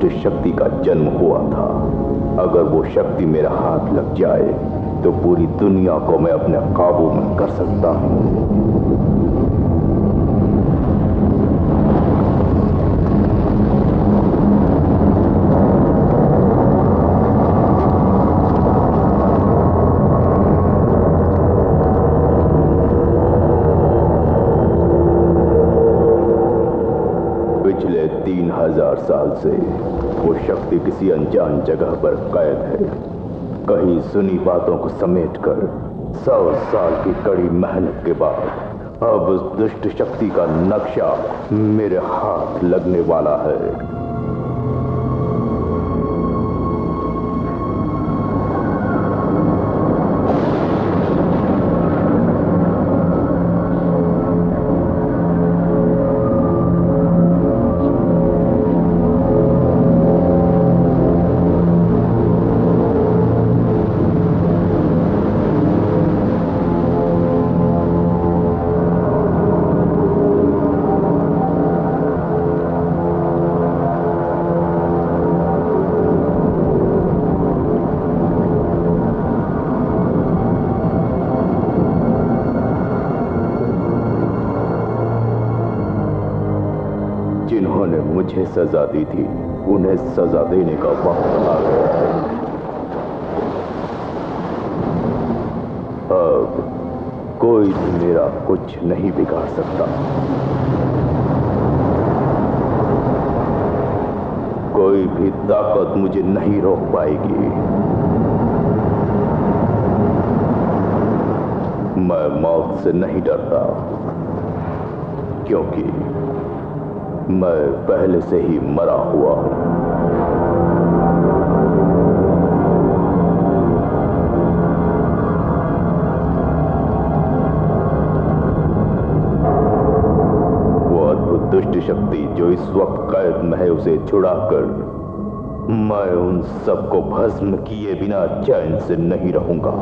दुष्ट शक्ति का जन्म हुआ था। अगर वो शक्ति मेरा हाथ लग जाए तो पूरी दुनिया को मैं अपने काबू में कर सकता हूं। पिछले 3000 साल से वो शक्ति किसी अनजान जगह पर कैद है। कहीं सुनी बातों को समेटकर 100 साल की कड़ी मेहनत के बाद अब उस दुष्ट शक्ति का नक्शा मेरे हाथ लगने वाला है। जिन्होंने मुझे सजा दी थी उन्हें सजा देने का वक्त आ गया है। अब कोई भी मेरा कुछ नहीं बिगाड़ सकता। कोई भी ताकत मुझे नहीं रोक पाएगी। मैं मौत से नहीं डरता, क्योंकि मैं पहले से ही मरा हुआ हूं। वो अद्भुत दुष्ट शक्ति जो इस वक्त कैद में है, उसे छुड़ाकर मैं उन सबको भस्म किए बिना चैन से नहीं रहूंगा।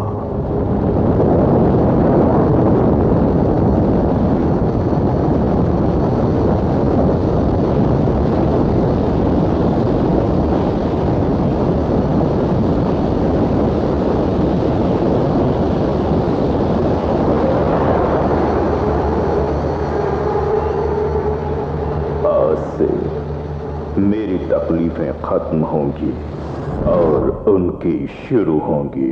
मेरी तकलीफें खत्म होंगी और उनकी शुरू होंगी।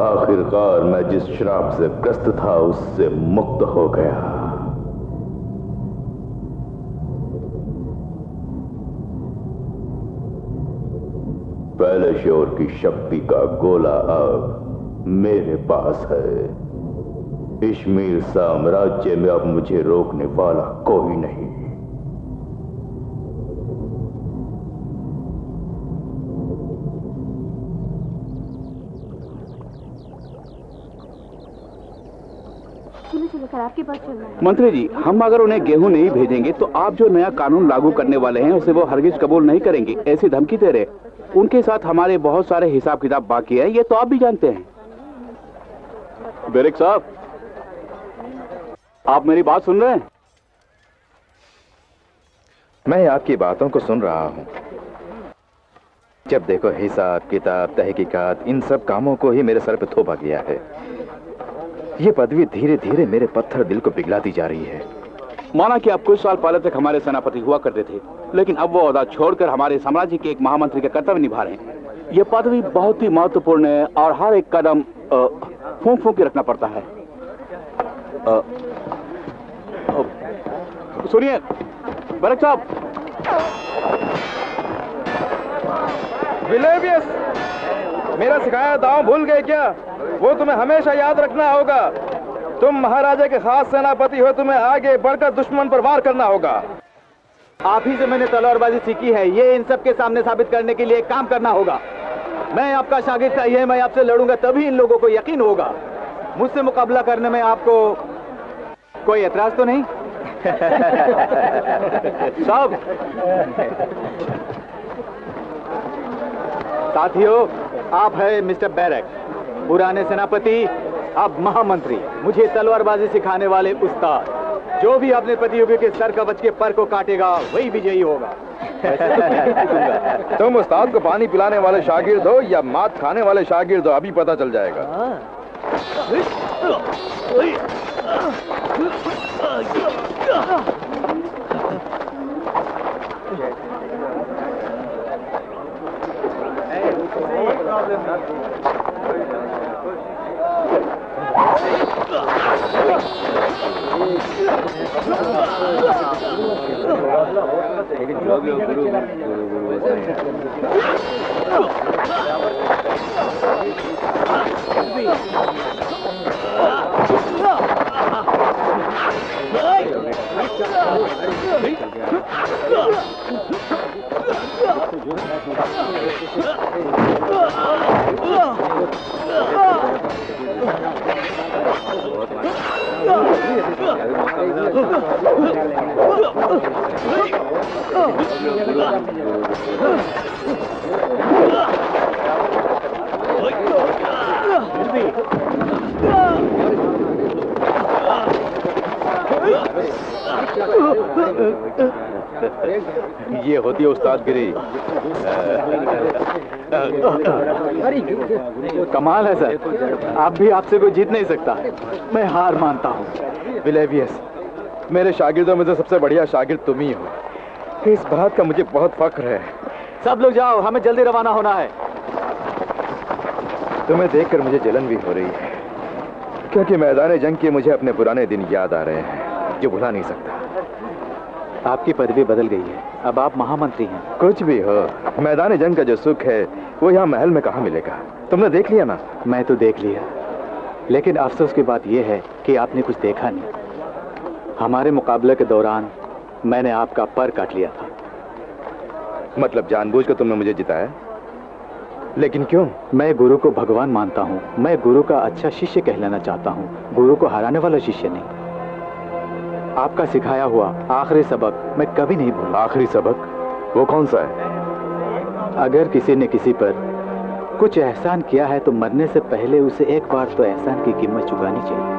आखिरकार मैं जिस श्राप से ग्रस्त था उससे मुक्त हो गया। पहले शोर की शक्ति का गोला अब मेरे पास है। इश्मीर साम्राज्य में अब मुझे रोकने वाला कोई नहीं। आपके पास चलना है। मंत्री जी, हम अगर उन्हें गेहूं नहीं भेजेंगे तो आप जो नया कानून लागू करने वाले हैं उसे वो हरगिज कबूल नहीं करेंगे, ऐसी धमकी दे रहे। उनके साथ हमारे बहुत सारे हिसाब किताब बाकी है, ये तो आप भी जानते हैं। बेरिक साहब, आप मेरी बात सुन रहे हैं? मैं आपकी बातों को सुन रहा हूं। जब देखो हिसाब किताब तहकीकात, इन सब कामों को ही मेरे सर पे थोपा गया है। ये पदवी धीरे धीरे मेरे पत्थर दिल को पिघलाती जा रही है। माना कि आप कुछ साल पहले तक हमारे सेनापति हुआ करते थे, लेकिन अब वो ओहदा छोड़कर हमारे साम्राज्य के एक महामंत्री का कर्तव्य निभा रहे हैं। ये पदवी बहुत ही महत्वपूर्ण है और हर एक कदम फूंक फूंक के रखना पड़ता है। सुनिए बेरिक साहब। विलेवियस, मेरा सिखाया दांव भूल गए क्या? वो तुम्हें हमेशा याद रखना होगा। तुम महाराजा के खास सेनापति हो, तुम्हें आगे बढ़कर दुश्मन पर वार करना होगा। आप ही से मैंने तलवारबाजी सीखी है, ये इन सब के सामने साबित करने के लिए एक काम करना होगा। मैं आपका शागिर्द चाहिए, मैं आपसे लड़ूंगा तभी इन लोगों को यकीन होगा। मुझसे मुकाबला करने में आपको कोई एतराज तो नहीं? साहब, साथियों, आप है मिस्टर बैरक, पुराने सेनापति, अब महामंत्री, मुझे तलवारबाजी सिखाने वाले उस्ताद। जो भी अपने प्रतियोगी के सर कवच के पर को काटेगा वही विजयी होगा। तुम उस्ताद को पानी पिलाने वाले शागिर्द हो या मात खाने वाले शागिर्द हो, अभी पता चल जाएगा। ये होती है उस्तादगिरी। कमाल है सर, आप भी आपसे कोई जीत नहीं सकता। मैं हार मानता हूँ। विलेवियस, मेरे शागिर्दों में से सबसे बढ़िया शागिर्द तुम ही हो। इस बात का मुझे बहुत फख्र है। सब लोग जाओ, हमें जल्दी रवाना होना है। तुम्हें देखकर मुझे जलन भी हो रही है, क्योंकि मैदान जंग के मुझे अपने पुराने दिन याद आ रहे हैं जो भुला नहीं सकता। आपकी पदवी बदल गई है, अब आप महामंत्री हैं। कुछ भी हो, मैदान जंग का जो सुख है वो यहाँ महल में कहाँ मिलेगा। तुमने देख लिया ना? मैं तो देख लिया, लेकिन अफसोस की बात यह है कि आपने कुछ देखा नहीं। हमारे मुकाबले के दौरान मैंने आपका पर काट लिया था। मतलब जानबूझकर तुमने मुझे जिताया? लेकिन क्यों? मैं गुरु को भगवान मानता हूँ। मैं गुरु का अच्छा शिष्य कहलाना चाहता हूँ, गुरु को हराने वाला शिष्य नहीं। आपका सिखाया हुआ आखिरी सबक मैं कभी नहीं भूलूंगा। आखिरी सबक? वो कौन सा है? अगर किसी ने किसी पर कुछ एहसान किया है तो मरने से पहले उसे एक बार तो एहसान की कीमत चुकानी चाहिए।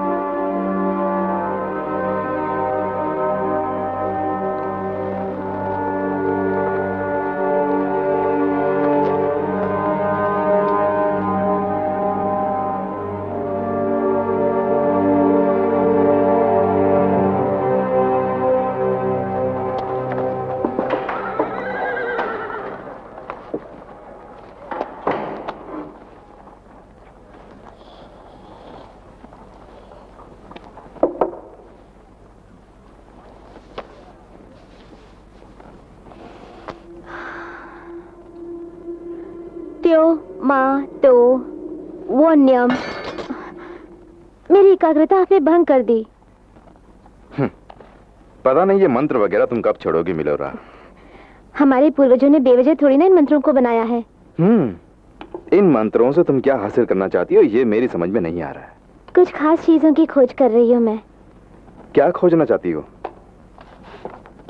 वो नियम मेरी एकाग्रता आपने भंग कर दी। पता नहीं ये मंत्र वगैरह तुम कब छोड़ोगी मिलोरा। हमारे पूर्वजों ने बेवजह थोड़ी ना इन मंत्रों को बनाया है। इन मंत्रों से तुम क्या हासिल करना चाहती हो ये मेरी समझ में नहीं आ रहा है। कुछ खास चीजों की खोज कर रही हूँ मैं। क्या खोजना चाहती हो?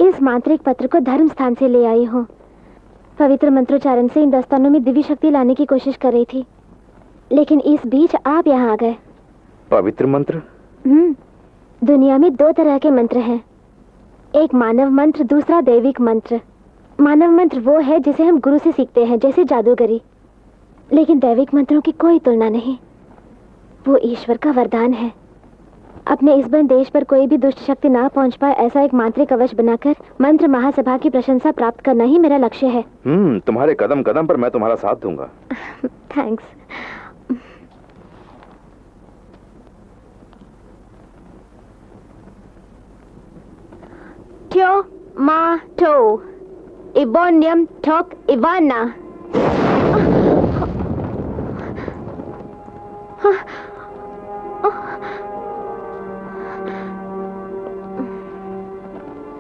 इस मांत्रिक पत्र को धर्म स्थान से ले आई हूँ। पवित्र मंत्रोच्चारण से इन दस्तानों में दिव्य शक्ति लाने की कोशिश कर रही थी, लेकिन इस बीच आप यहाँ आ गए। पवित्र मंत्र? दुनिया में दो तरह के मंत्र हैं, एक मानव मंत्र, दूसरा दैविक मंत्र। मानव मंत्र वो है जिसे हम गुरु से सीखते हैं, जैसे जादूगरी, लेकिन दैविक मंत्रों की कोई तुलना नहीं। वो ईश्वर का वरदान है। अपने इस बंद देश पर कोई भी दुष्ट शक्ति ना पहुंच पाए ऐसा एक मांत्रिक कवच बनाकर मंत्र महासभा की प्रशंसा प्राप्त करना ही मेरा लक्ष्य है। तुम्हारे कदम कदम पर मैं तुम्हारा साथ दूंगा। Thanks. Tio Mato Ibonium Tok Ivana।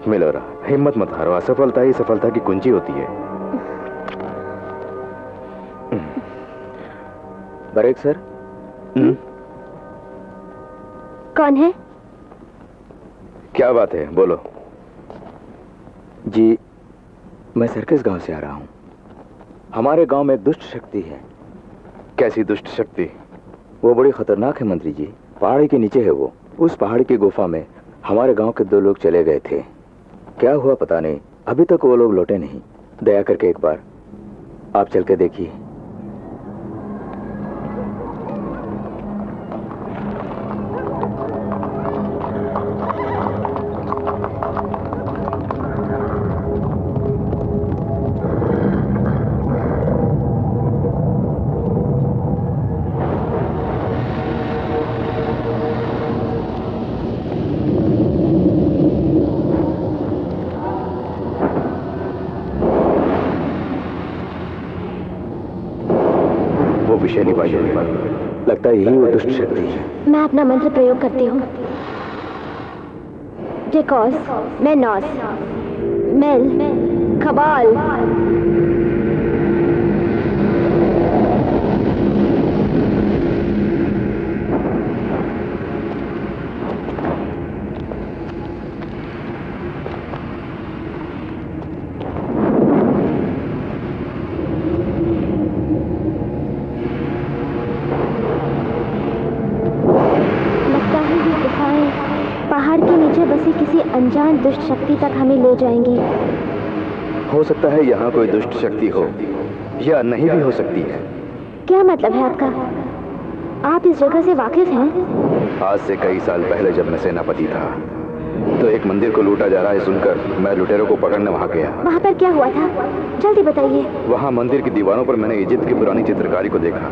मिलोरा, हिम्मत मत हारो। असफलता ही सफलता की कुंजी होती है। Break sir. कौन है? क्या बात है, बोलो। जी, मैं सर्कस गांव से आ रहा हूं। हमारे गांव में एक दुष्ट शक्ति है। कैसी दुष्ट शक्ति? वो बड़ी खतरनाक है मंत्री जी। पहाड़ी के नीचे है वो। उस पहाड़ी की गुफा में हमारे गांव के 2 लोग चले गए थे, क्या हुआ पता नहीं, अभी तक वो लोग लौटे नहीं। दया करके एक बार आप चल के देखिए। विषैली बाई लगता है यही वो दुष्ट शक्ति है। मैं अपना मंत्र प्रयोग करती हूँ। जेकॉस, मेनॉस, मेल, खबाल। पहाड़ के नीचे बसी किसी अनजान दुष्ट शक्ति तक हमें ले जाएंगी। हो सकता है यहाँ कोई दुष्ट शक्ति हो या नहीं भी हो सकती है। क्या मतलब है आपका? आप इस जगह से वाकिफ हैं? आज से कई साल पहले जब मैं सेनापति था तो एक मंदिर को लूटा जा रहा है सुनकर मैं लुटेरों को पकड़ने वहाँ गया। वहाँ पर क्या हुआ था? जल्दी बताइए। वहाँ मंदिर की दीवारों पर मैंने इजिप्ट की पुरानी चित्रकारी को देखा।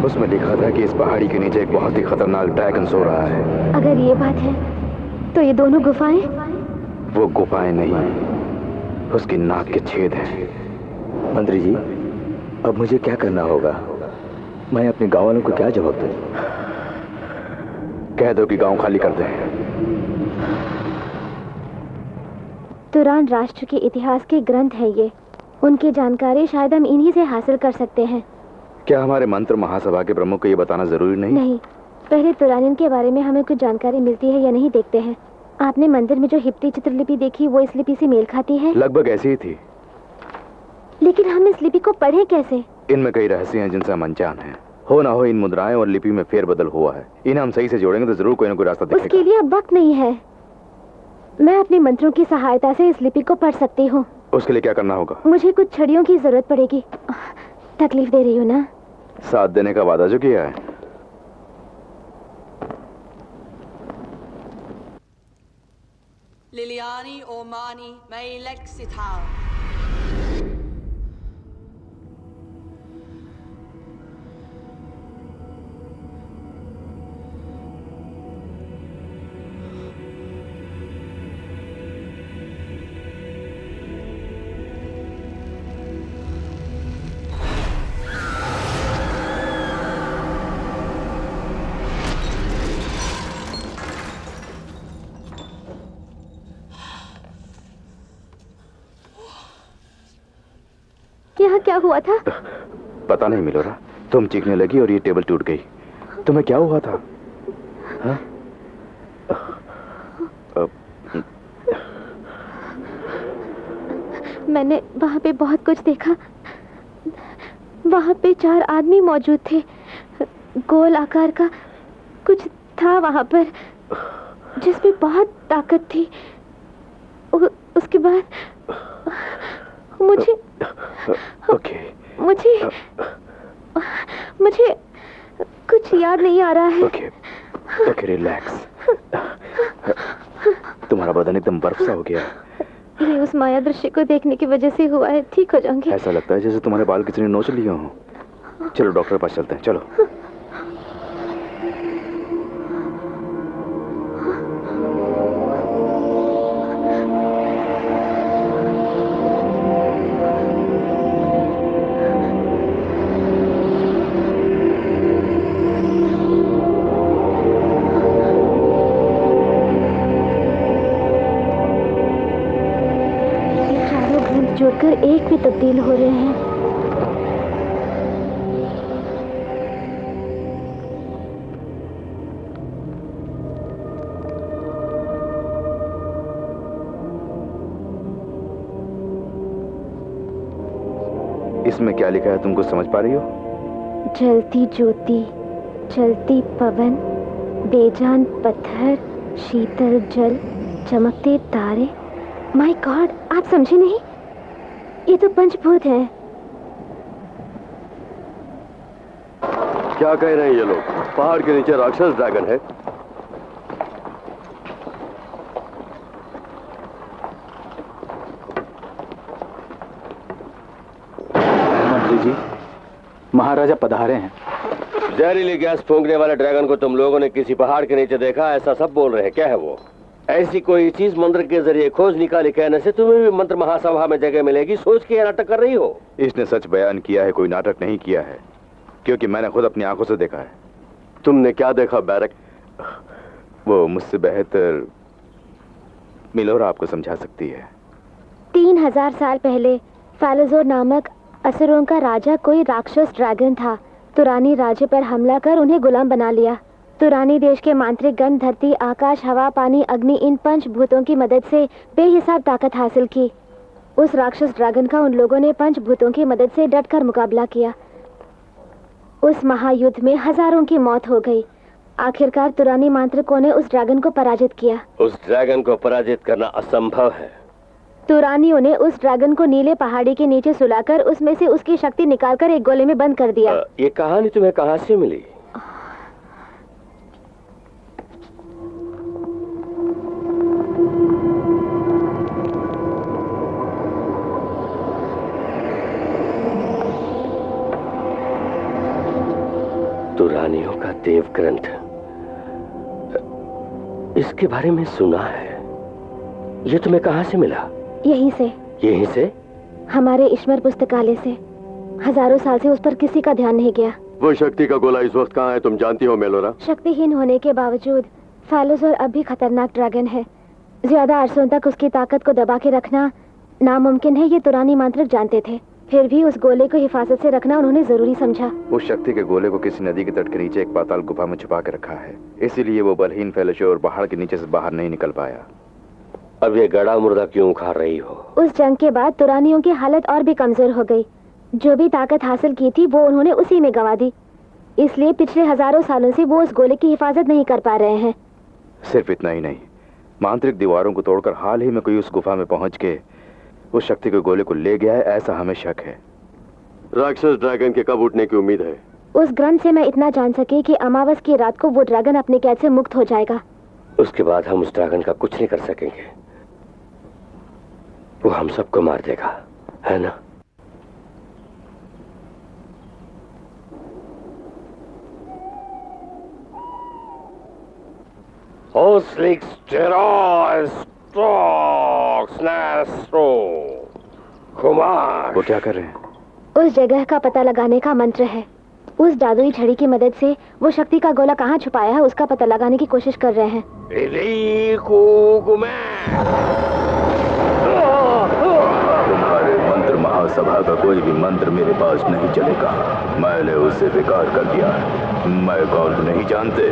उसमें लिखा था कि इस पहाड़ी के नीचे एक बहुत ही खतरनाक ड्रैगन सो रहा है। अगर ये बात है तो ये दोनों गुफाएं? वो गुफाएं नहीं, उसकी नाक के छेद हैं। मंत्री जी, अब मुझे क्या करना होगा? मैं अपने गांव वालों को क्या जवाब दूं? कह दो कि गांव खाली कर दें। तुरान राष्ट्र के इतिहास के ग्रंथ है ये। उनकी जानकारी शायद हम इन्हीं से हासिल कर सकते हैं। क्या हमारे मंत्र महासभा के प्रमुख को ये बताना जरूरी नहीं? नहीं, पहले तुरानिन के बारे में हमें कुछ जानकारी मिलती है या नहीं देखते हैं। आपने मंदिर में जो हिप्टी चित्रलिपि देखी वो इस लिपि से मेल खाती है? लगभग ऐसी ही थी। लेकिन हम इस लिपि को पढ़े कैसे? इनमें कई रहस्य हैं जिनसे हम अनजान हैं। हो ना हो इन मुद्राएं और लिपि में फेरबदल हुआ है। इन्हें हम सही से जोड़ेंगे तो जरूर कोई ना कोई रास्ता दिखेगा। उसके लिए अब वक्त नहीं है। मैं अपने मंत्रों की सहायता से इस लिपि को पढ़ सकती हूँ। उसके लिए क्या करना होगा? मुझे कुछ छड़ियों की जरूरत पड़ेगी। तकलीफ दे रही हूँ ना? साथ देने का वादा जो किया है। Liliani Ormani Mailek Sital. यहाँ क्या हुआ था? पता नहीं मिलोरा, तुम चीखने लगी और ये टेबल टूट गई। तुम्हें क्या हुआ था? हाँ? मैंने वहाँ पे बहुत कुछ देखा। वहाँ पे 4 आदमी मौजूद थे। गोल आकार का कुछ था वहाँ पर जिसमें बहुत ताकत थी। उसके बाद मुझे कुछ याद नहीं आ रहा है। Okay, relax. तुम्हारा बदन एकदम बर्फ सा हो गया। ये उस माया दृश्य को देखने की वजह से हुआ है। ठीक हो जाऊंगी। ऐसा लगता है जैसे तुम्हारे बाल किसी ने नोच लिए हों। चलो डॉक्टर के पास चलते हैं, चलो। जुड़कर एक में तब्दील हो रहे हैं। इसमें क्या लिखा है तुम कुछ समझ पा रही हो? जलती ज्योति, चलती पवन, बेजान पत्थर, शीतल जल, चमकते तारे। माय गॉड, आप समझे नहीं? ये तो पंचभूत है। क्या कह रहे हैं ये लोग? पहाड़ के नीचे राक्षस ड्रैगन है। मंत्री जी, महाराजा पधारे हैं। जहरीली गैस फूंकने वाले ड्रैगन को तुम लोगों ने किसी पहाड़ के नीचे देखा, ऐसा सब बोल रहे हैं। क्या है वो? ऐसी कोई चीज मंत्र के जरिए खोज निकाली कहने से तुम्हें भी मंत्र महासभा में जगह मिलेगी, सोच के नाटक कर रही हो। इसने सच बयान किया है, कोई नाटक नहीं किया है, क्योंकि मैंने खुद अपनी आंखों से देखा है। तुमने क्या देखा बैरक? वो मुझसे बेहतर मिलोरा आपको समझा सकती है। 3000 साल पहले फालोजोर नामक असुरों का राजा कोई राक्षस ड्रैगन था। तुरानी राज्य पर हमला कर उन्हें गुलाम बना लिया। तुरानी देश के मांत्रिक गण धरती, आकाश, हवा, पानी, अग्नि, इन पंचभूतों की मदद से बेहिसाब ताकत हासिल की। उस राक्षस ड्रैगन का उन लोगों ने पंचभूतों की मदद से डटकर मुकाबला किया। उस महायुद्ध में हजारों की मौत हो गई। आखिरकार तुरानी मांत्रिकों ने उस ड्रैगन को पराजित किया। उस ड्रैगन को पराजित करना असंभव है। तुरानियों ने उस ड्रैगन को नीले पहाड़ी के नीचे सुलाकर उसमें से उसकी शक्ति निकालकर एक गोले में बंद कर दिया। ये कहानी तुम्हें कहां से मिली? तुरानियों का देव ग्रंथ, इसके बारे में सुना है। ये तुम्हें कहां से मिला? यहीं से। यहीं से? हमारे ईश्वर पुस्तकालय से। हजारों साल से उस पर किसी का ध्यान नहीं गया। वो शक्ति का गोला इस वक्त कहाँ है तुम जानती हो मेलोरा? शक्तिहीन होने के बावजूद फालोजोर अब भी खतरनाक ड्रैगन है। ज्यादा अरसों तक उसकी ताकत को दबा के रखना नामुमकिन है, ये तुरानी मांत्रिक जानते थे। फिर भी उस गोले को हिफाजत से रखना उन्होंने जरूरी समझा। उस शक्ति के गोले को किसी नदी के तट के नीचे एक पाताल गुफा में छुपा के रखा है, इसीलिए वो बलहीन फालोजोर पहाड़ के नीचे से बाहर नहीं निकल पाया। अब ये गड़ा मुर्दा क्यों खा रही हो? उस जंग के बाद तुरानियों की हालत और भी कमजोर हो गई। जो भी ताकत हासिल की थी वो उन्होंने उसी में गंवा दी। इसलिए पिछले हजारों सालों से वो उस गोले की हिफाजत नहीं कर पा रहे हैं। सिर्फ इतना ही नहीं, मांत्रिक दीवारों को तोड़कर हाल ही में कोई उस गुफा में पहुंच के उस शक्ति के गोले को ले गया है, ऐसा हमें शक है। राक्षस ड्रैगन के कब उठने की उम्मीद है? उस ग्रंथ से मैं इतना जान सके कि अमावस की रात को वो ड्रैगन अपने कैद से मुक्त हो जाएगा। उसके बाद हम उस ड्रैगन का कुछ नहीं कर सकेंगे। वो हम सबको मार देगा, है ना? वो क्या कर रहे हैं? उस जगह का पता लगाने का मंत्र है। उस जादुई छड़ी की मदद से वो शक्ति का गोला कहाँ छुपाया है उसका पता लगाने की कोशिश कर रहे हैं। तुम्हारे मंत्र महासभा का कोई भी मंत्र मेरे पास नहीं चलेगा। मैंने उसे बेकार कर दिया। मैं कौन नहीं जानते?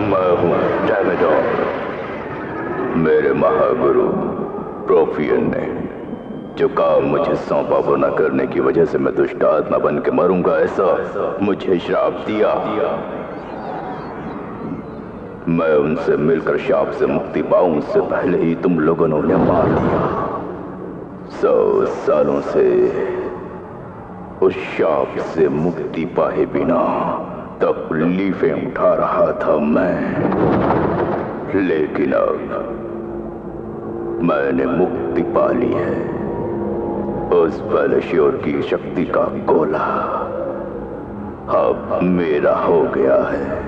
मैं हूँ डैमेडोर। मेरे महागुरु प्रोफियन ने जो काम मुझे सौंपा वो न करने की वजह से मैं दुष्ट आत्मा बन के मरूंगा, ऐसा मुझे श्राप दिया। मैं उनसे मिलकर शाप से मुक्ति पाऊं उससे पहले ही तुम लोगों ने उन्हें मार दिया। 100 सालों से उस शाप से मुक्ति पाए बिना तकलीफें उठा रहा था मैं, लेकिन अब मैंने मुक्ति पा ली है। उस फालोजोर की शक्ति का गोला अब मेरा हो गया है।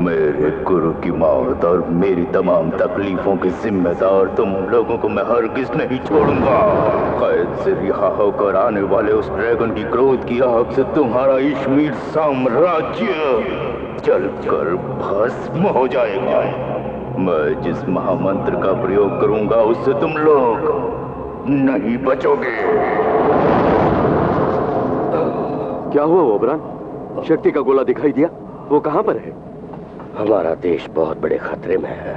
मेरे गुरु की मौत और मेरी तमाम तकलीफों की जिम्मेदार तुम लोगों को मैं हरगिज नहीं छोड़ूंगा। कैद से रिहा होकर आने वाले उस ड्रैगन की क्रोध की आग से तुम्हारा इश्मीर साम्राज्य जलकर भस्म हो जाएगा। मैं जिस महामंत्र का प्रयोग करूंगा उससे तुम लोग नहीं बचोगे। क्या हुआ ओबरान? शक्ति का गोला दिखाई दिया? वो कहां पर है? हमारा देश बहुत बड़े खतरे में है।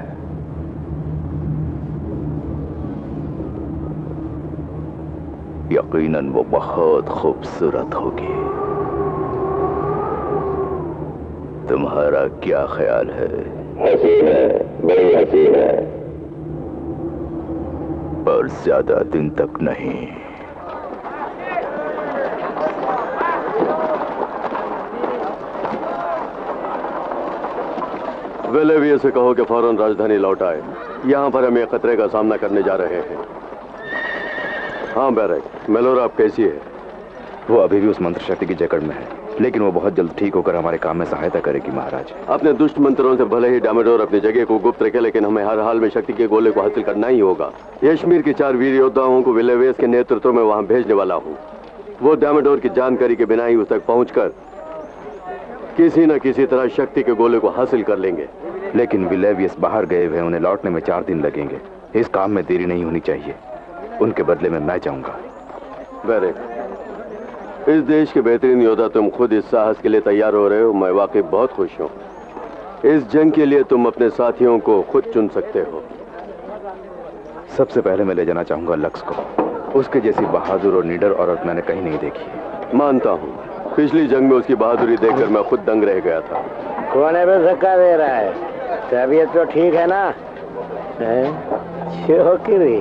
यकीनन वो बहुत खूबसूरत होगी। तुम्हारा क्या ख्याल है? हंसी है, बड़ी हंसी है। पर ज्यादा दिन तक नहीं। वेलेविये से कहो कि फौरन राजधानी लौट आए। यहाँ पर हम एक खतरे का सामना करने जा रहे हैं। हाँ बैरक, मेलोरा आप कैसी है? वो अभी भी उस मंत्र शक्ति की जकड़ में है, लेकिन वो बहुत जल्द ठीक होकर हमारे काम में सहायता करेगी महाराज। अपने दुष्ट मंत्रों से भले ही डामेडोर अपनी जगह को गुप्त रखे, लेकिन हमें हर हाल में शक्ति के गोले को हासिल करना ही होगा। यश्मीर के 4 वीर योद्धाओं को विलेवेस के नेतृत्व में वहां भेजने वाला हूँ। वो डामेडोर की जानकारी के बिना ही उस तक पहुंचकर किसी न किसी तरह शक्ति के गोले को हासिल कर लेंगे। लेकिन विलेवियस बाहर गए हुए, उन्हें लौटने में 4 दिन लगेंगे। इस काम में देरी नहीं होनी चाहिए। उनके बदले में मैं चाहूंगा। बैरक, इस देश के बेहतरीन योद्धा तुम खुद इस साहस के लिए तैयार हो रहे हो, मैं वाकई बहुत खुश हूँ। इस जंग के लिए तुम अपने साथियों को खुद चुन सकते हो। सबसे पहले मैं ले जाना चाहूंगा लक्स को। उसके जैसी बहादुर और निडर औरत मैंने कहीं नहीं देखी। मानता हूँ, पिछली जंग में उसकी बहादुरी देखकर मैं खुद दंग रह गया था। कोने पे धक्का दे रहा है? तबीयत तो ठीक है ना? छोकरी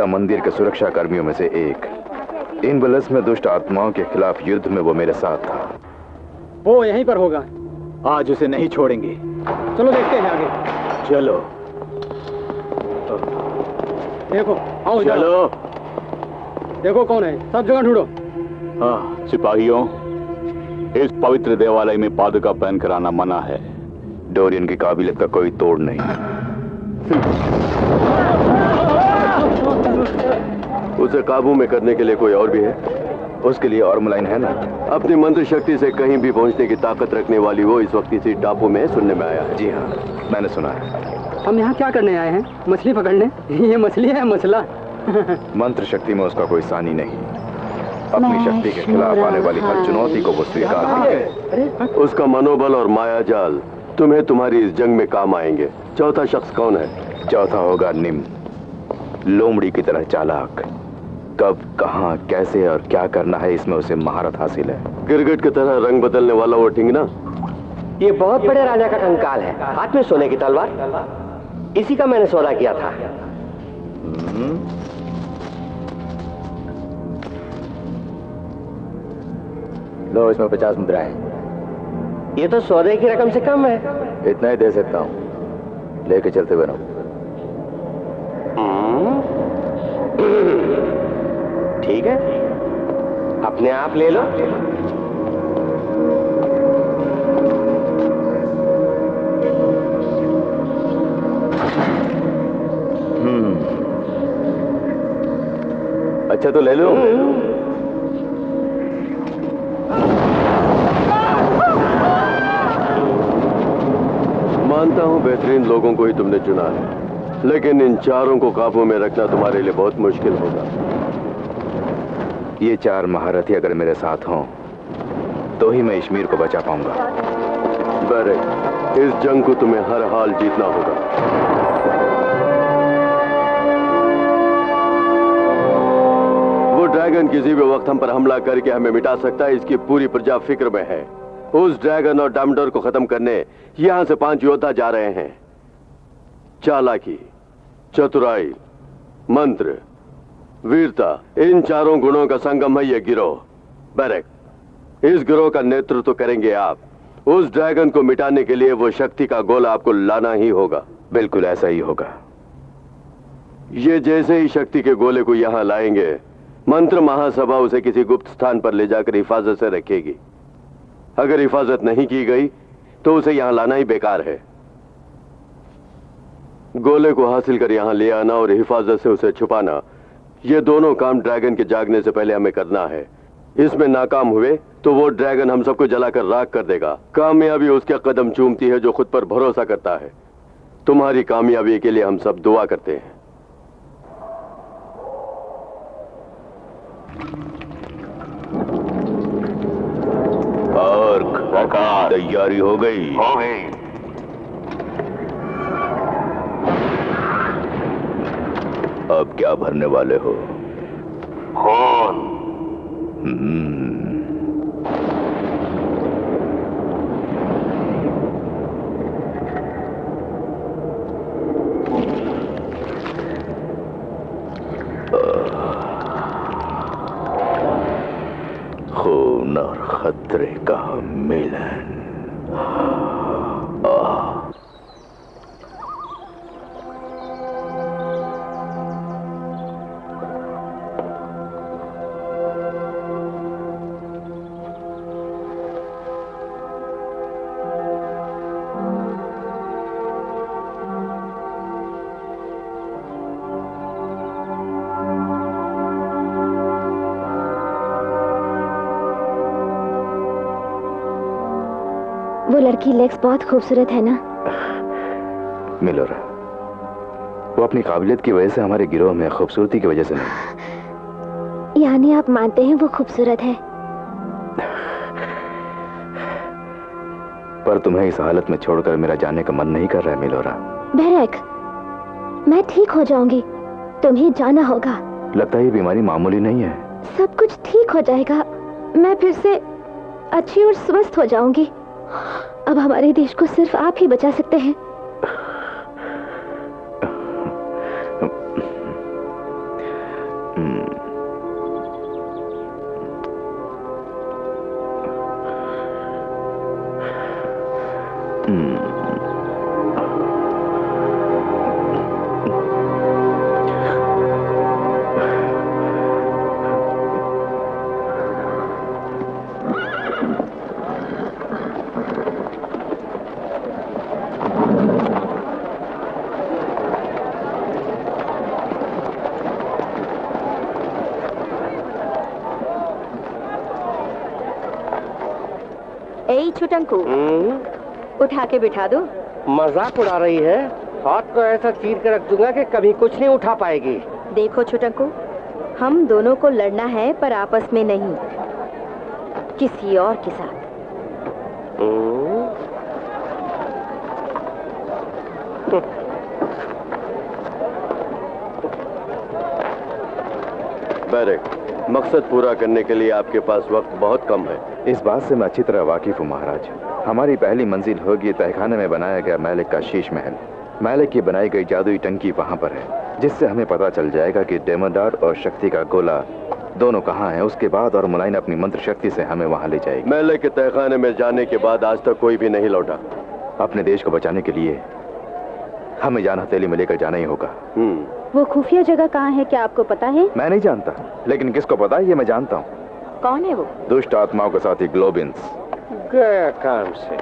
मंदिर के सुरक्षा कर्मियों में से एक। इन बलस में दुष्ट आत्माओं के खिलाफ युद्ध में वो मेरे साथ था। वो यहीं पर होगा। आज उसे नहीं छोड़ेंगे। चलो देखते हैं आगे। चलो देखो, आओ चलो। देखो कौन है, सब जगह ढूंढो। हाँ सिपाहियों, इस पवित्र देवालय में पादुका पहन कर आना मना है। डोरियन की काबिलियत का कोई तोड़ नहीं। उसे काबू में करने के लिए कोई और भी है? उसके लिए और मुलायन है ना। अपनी मंत्र शक्ति से कहीं भी पहुंचने की ताकत रखने वाली वो इस वक्त इसी टापू में सुनने में आया है। जी हाँ, मैंने सुना है। हम यहाँ क्या करने आए हैं? मछली पकड़ने? ये मछली है मसला। मंत्र शक्ति में उसका कोई सानी नहीं। अपनी शक्ति के खिलाफ आने वाली हर चुनौती को वो स्वीकार करे। उसका मनोबल और माया जाल तुम्हें तुम्हारी इस जंग में काम आएंगे। चौथा शख्स कौन है? चौथा होगा निम, लोमड़ी की तरह चालाक। कब, कहां, कैसे और क्या करना है, इसमें उसे महारत हासिल है। गिरगिट की तरह रंग बदलने वाला वो ठिंगना। ये बहुत बड़े राजा का कंकाल है, हाथ में सोने की तलवार। इसी का मैंने सौदा किया था। लो, इसमें 50 मुद्राएं। ये तो सौदे की रकम से कम है। इतना ही दे सकता हूँ, लेके चलते बनो। ठीक है, अपने आप ले लो। अच्छा तो ले लो। मानता हूं बेहतरीन लोगों को ही तुमने चुना है, लेकिन इन चारों को काबू में रखना तुम्हारे लिए बहुत मुश्किल होगा। ये 4 महारथी अगर मेरे साथ हों तो ही मैं इश्मीर को बचा पाऊंगा। बैरक, इस जंग को तुम्हें हर हाल जीतना होगा। वो ड्रैगन किसी भी वक्त हम पर हमला करके हमें मिटा सकता है, इसकी पूरी प्रजा फिक्र में है। उस ड्रैगन और डामडोर को खत्म करने यहां से 5 योद्धा जा रहे हैं। चालाकी, चतुराई, मंत्र, वीरता, इन चारों गुणों का संगम है ये गिरोह। बैरक, इस गिरोह का नेतृत्व करेंगे आप। उस ड्रैगन को मिटाने के लिए वो शक्ति का गोला आपको लाना ही होगा। बिल्कुल ऐसा ही होगा। ये जैसे ही शक्ति के गोले को यहां लाएंगे, मंत्र महासभा उसे किसी गुप्त स्थान पर ले जाकर हिफाजत से रखेगी। अगर हिफाजत नहीं की गई तो उसे यहां लाना ही बेकार है। गोले को हासिल कर यहाँ ले आना और हिफाजत से उसे छुपाना, ये दोनों काम ड्रैगन के जागने से पहले हमें करना है। इसमें नाकाम हुए तो वो ड्रैगन हम सबको जलाकर राख कर देगा। कामयाबी उसके कदम चूमती है जो खुद पर भरोसा करता है। तुम्हारी कामयाबी के लिए हम सब दुआ करते हैं। और तैयारी हो गई? हो गई। अब क्या भरने वाले हो? खून। खून और खतरे का मिलन। वो लड़की लेक्स बहुत खूबसूरत है ना? मिलोरा, वो अपनी काबिलियत की वजह से हमारे गिरोह में, खूबसूरती की वजह से नहीं। यानी आप मानते हैं वो खूबसूरत है? पर तुम्हें इस हालत में छोड़कर मेरा जाने का मन नहीं कर रहा है मिलोरा। बेरेक, मैं ठीक हो जाऊंगी, तुम्हें जाना होगा। लगता है ये बीमारी मामूली नहीं है। सब कुछ ठीक हो जाएगा, मैं फिर से अच्छी और स्वस्थ हो जाऊंगी। अब हमारे देश को सिर्फ आप ही बचा सकते हैं। छुटंकू, उठा के बिठा दो। मजाक उड़ा रही है? हाथ तो ऐसा चीर के रख दूंगा कि कभी कुछ नहीं उठा पाएगी। देखो छुटंकू, हम दोनों को लड़ना है पर आपस में नहीं, किसी और के साथ। बैरक, मकसद पूरा करने के लिए आपके पास वक्त बहुत कम है। इस बात से मैं अच्छी तरह वाकिफ हूँ महाराज। हमारी पहली मंजिल होगी तहखाने में बनाया गया मैलिक का शीश महल। मैलिक की बनाई गई जादुई टंकी वहाँ पर है, जिससे हमें पता चल जाएगा कि डेमोडार और शक्ति का गोला दोनों कहाँ हैं। उसके बाद और मुलायन अपनी मंत्र शक्ति से हमें वहाँ ले जाएगी। मैलिक के तहखाने में जाने के बाद आज तक कोई भी नहीं लौटा। अपने देश को बचाने के लिए हमें जान हथेली में लेकर जाना ही होगा। वो खुफिया जगह कहाँ है, क्या आपको पता है? मैं नहीं जानता, लेकिन किसको पता है ये मैं जानता हूँ। कौन है वो? दुष्ट आत्माओं के साथी ग्लोबिन्स। गया काम से।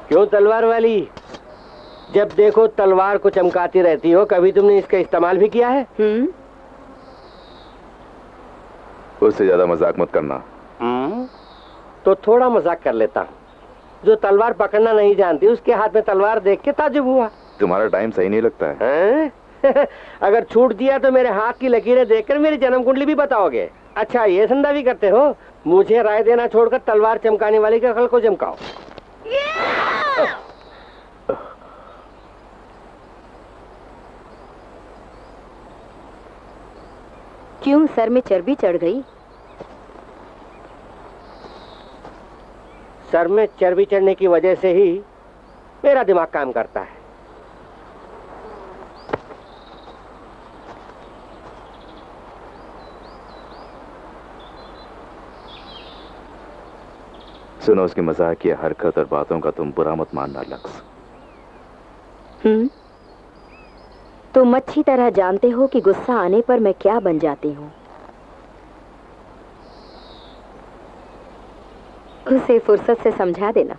क्यों तलवार वाली, जब देखो तलवार को चमकाती रहती हो, कभी तुमने इसका इस्तेमाल भी किया है? उससे ज्यादा मजाक मत करना। तो थोड़ा मजाक कर लेता हूँ। जो तलवार पकड़ना नहीं जानती उसके हाथ में तलवार देख के ताजुब हुआ। तुम्हारा टाइम सही नहीं लगता है? अगर छूट दिया तो मेरे हाथ की लकीरें देखकर मेरी जन्म कुंडली भी बताओगे। अच्छा ये धंधा भी करते हो? मुझे राय देना छोड़कर तलवार चमकाने वाली के अकल को चमकाओ। क्यों, सर में चर्बी चढ़ गई? सर में चर्बी चढ़ने की वजह से ही मेरा दिमाग काम करता है। सुनो, उसकी मजाकिया हरकत और बातों का तुम बुरा मत मानना लक्स। तुम अच्छी तरह जानते हो कि गुस्सा आने पर मैं क्या बन जाती हूँ। उसे फुर्सत से समझा देना।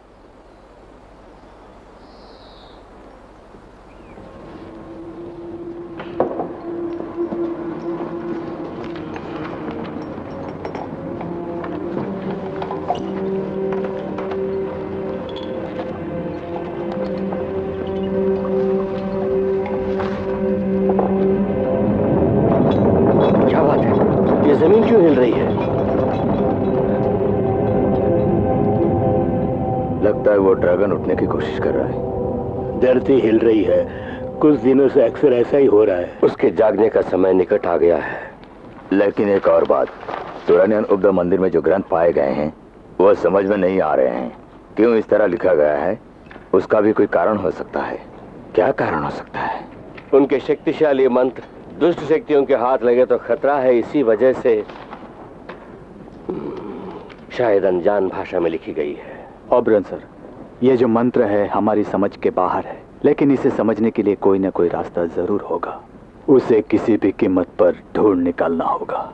क्या बात है? ये जमीन क्यों हिल रही है? लगता है वो ड्रैगन उठने की कोशिश कर रहा है। धरती हिल रही है। कुछ दिनों से अक्सर ऐसा ही हो रहा है। उसके जागने का समय निकट आ गया है। लेकिन एक और बात, तुरानियन उब्दा मंदिर में जो ग्रंथ पाए गए हैं वो समझ में नहीं आ रहे हैं। क्यों इस तरह लिखा गया है, उसका भी कोई कारण हो सकता है। क्या कारण हो सकता है? उनके शक्तिशाली मंत्र दुष्ट शक्तियों के हाथ लगे तो खतरा है। इसी वजह से शायद अनजान भाषा में लिखी गई है। ओबरन सर, ये जो मंत्र है हमारी समझ के बाहर है, लेकिन इसे समझने के लिए कोई ना कोई रास्ता जरूर होगा। उसे किसी भी कीमत पर ढूंढ निकालना होगा।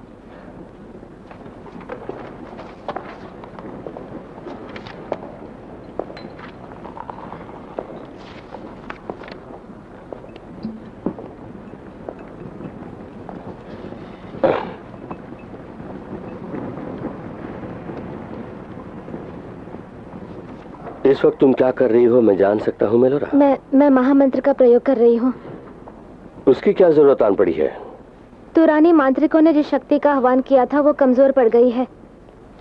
इस वक्त तुम क्या कर रही हो, मैं जान सकता हूँ मेलोरा? मैं महामंत्र का प्रयोग कर रही हूँ। उसकी क्या जरूरत आन पड़ी है? तुरानी मांत्रिकों ने जिस शक्ति का आह्वान किया था वो कमजोर पड़ गई है,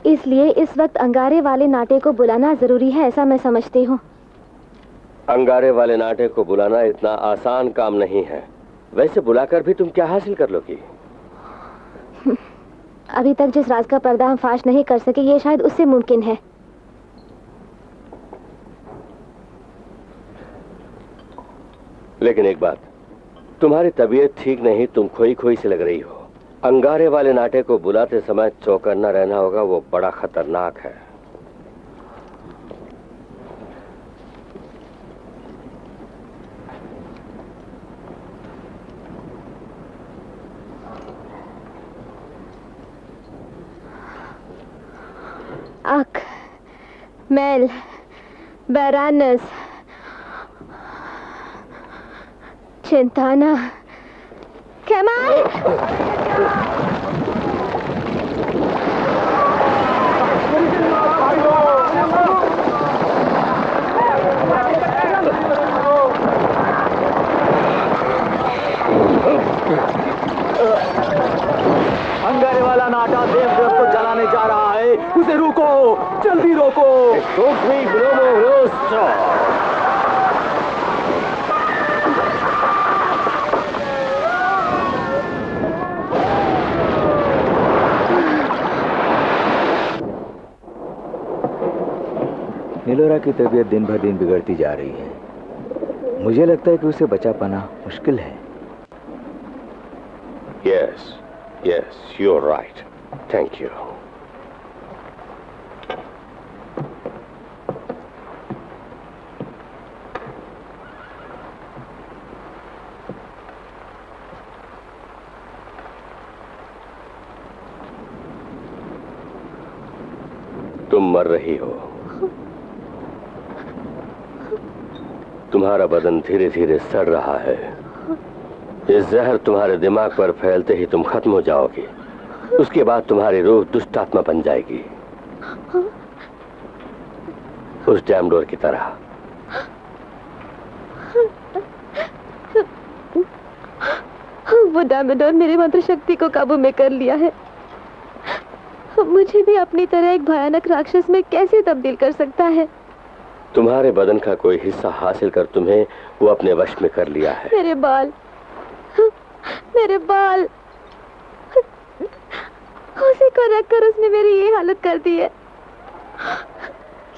इसलिए इस वक्त अंगारे वाले नाटे को बुलाना जरूरी है, ऐसा मैं समझती हूँ। अंगारे वाले नाटे को बुलाना इतना आसान काम नहीं है। वैसे बुलाकर भी तुम क्या हासिल कर लोगी? अभी तक जिस राज का पर्दा हम फाश नहीं कर सके, ये शायद उससे मुमकिन है। लेकिन एक बात, तुम्हारी तबीयत ठीक नहीं, तुम खोई खोई से लग रही हो। अंगारे वाले नाटे को बुलाते समय चौकन्ना रहना होगा, वो बड़ा खतरनाक है। अक, मेल, बैरानस, चिंताना, केमाल। अंगारे वाला नाटा देवदेव को जलाने जा रहा है, उसे रोको, जल्दी रोको। नीलोरा की तबीयत दिन भर दिन बिगड़ती जा रही है। मुझे लगता है कि उसे बचा पाना मुश्किल है। Yes, you are right. Thank you. तुम मर रही हो। तुम्हारा बदन धीरे धीरे सड़ रहा है। ये जहर तुम्हारे दिमाग पर फैलते ही तुम खत्म हो जाओगी। उसके बाद तुम्हारी रूह दुष्ट आत्मा बन जाएगी, उस डैम डोर की तरह। वो डैमेडोर मेरे मंत्र शक्ति को काबू में कर लिया है। मुझे भी अपनी तरह एक भयानक राक्षस में कैसे तब्दील कर सकता है? तुम्हारे बदन का कोई हिस्सा हासिल कर तुम्हें वो अपने वश में कर लिया है। मेरे बाल, मेरे बाल, उसी को रखकर उसने मेरी ये हालत कर दी है।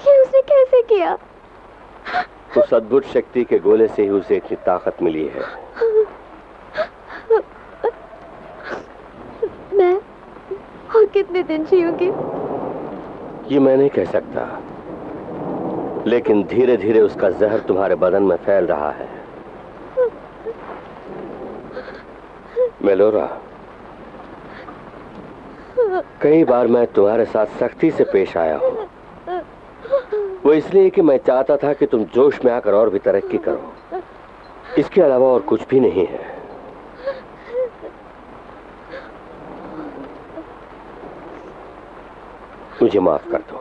ये उसने कैसे किया? उस अद्भुत शक्ति के गोले से ही उसे इतनी ताकत मिली है। मैं और कितने दिन जीऊंगी? ये मैं नहीं कह सकता, लेकिन धीरे धीरे उसका जहर तुम्हारे बदन में फैल रहा है। मेलोरा, कई बार मैं तुम्हारे साथ सख्ती से पेश आया हूं, वो इसलिए कि मैं चाहता था कि तुम जोश में आकर और भी तरक्की करो। इसके अलावा और कुछ भी नहीं है। मुझे माफ कर दो।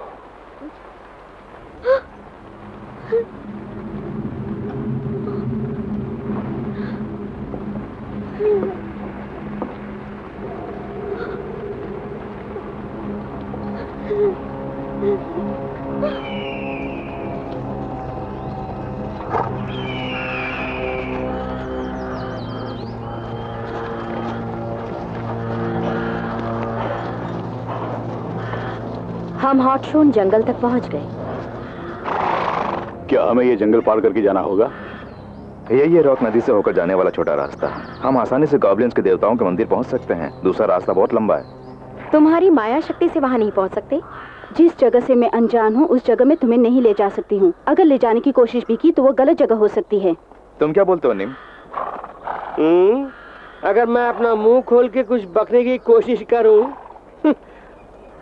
हम हॉटशोन जंगल तक पहुंच गए। क्या हमें ये जंगल पार करके जाना होगा? यही है रॉक नदी से होकर जाने वाला छोटा रास्ता। हम आसानी से गॉब्लिन्स के देवताओं के मंदिर पहुंच सकते हैं। दूसरा रास्ता बहुत लंबा है। तुम्हारी माया शक्ति से वहां नहीं पहुंच सकते। जिस जगह से मैं अनजान हूँ उस जगह में तुम्हें नहीं ले जा सकती हूँ। अगर ले जाने की कोशिश भी की तो वो गलत जगह हो सकती है। तुम क्या बोलते हो निम? अगर मैं अपना मुंह खोल के कुछ बकने की कोशिश करूं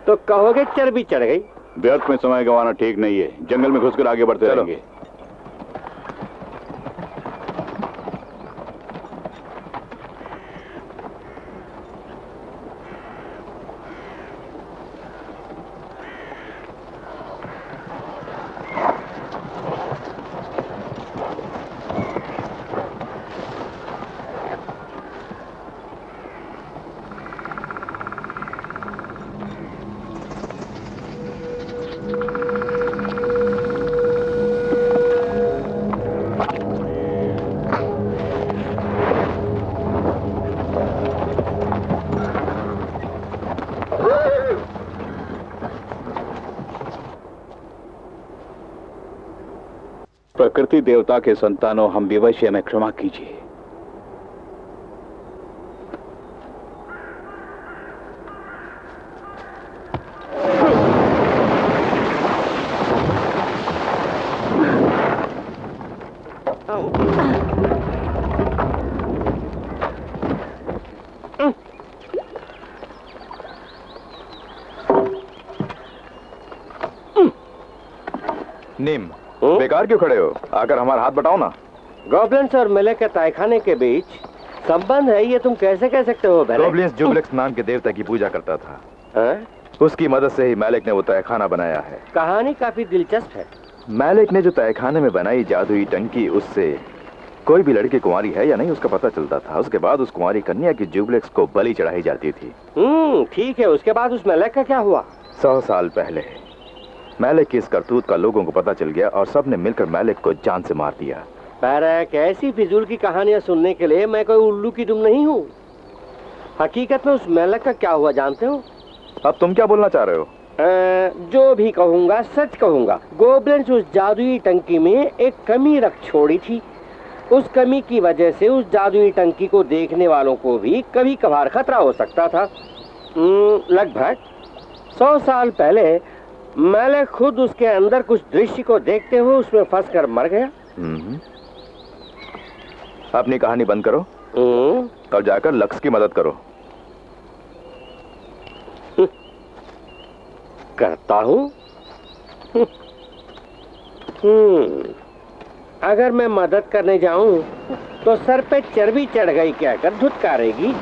तो कहोगे चर्बी चढ़ गई। व्यर्थ में समय गंवाना ठीक नहीं है। जंगल में घुसकर आगे बढ़ते रहेंगे। प्रकृति देवता के संतानों, हम विवश हैं, क्षमा कीजिए। निम, बेकार क्यों खड़े हो? आकर हमारा हाथ बटाओ ना। गॉब्लिन्स और मेले के तहखाने के बीच संबंध है, ये तुम कैसे कह सकते हो? गॉब्लिन्स जुबलेक्स नाम के देवता की पूजा करता था। उसकी मदद से ही मैलेक ने वो तहखाना बनाया है। कहानी काफी दिलचस्प है। मैलेक ने जो तहखाने में बनाई जादुई टंकी, उससे कोई भी लड़की कुंवारी है या नहीं उसका पता चलता था। उसके बाद उस कुंवारी कन्या की जुबलेक्स को बलि चढ़ाई जाती थी। ठीक है, उसके बाद उस मैलेक का क्या हुआ? 100 साल पहले मैलेक की इस करतूत का लोगों को पता चल गया और सबने मिलकर मैलेक को जान से मार दिया। पर ऐसी फिजूल की कहानियां सुनने के लिए मैं कोई उल्लू की दुम नहीं हूँ। हकीकत में उस मैलेक का क्या हुआ जानते हो? अब तुम क्या बोलना चाह रहे हो? जो भी कहूंगा सच कहूंगा। गॉब्लिन्स उस जादुई टंकी में एक कमी रख छोड़ी थी। उस कमी की वजह से उस जादुई टंकी को देखने वालों को भी कभी कभार खतरा हो सकता था। लगभग 100 साल पहले मैलेक खुद उसके अंदर कुछ दृश्य को देखते हुए उसमें फंसकर मर गया। अपनी कहानी बंद करो और जाकर लक्ष्य की मदद करो। करता हूँ। अगर मैं मदद करने जाऊं तो सर पे चर्बी चढ़ गई कहकर धुतकारेगी।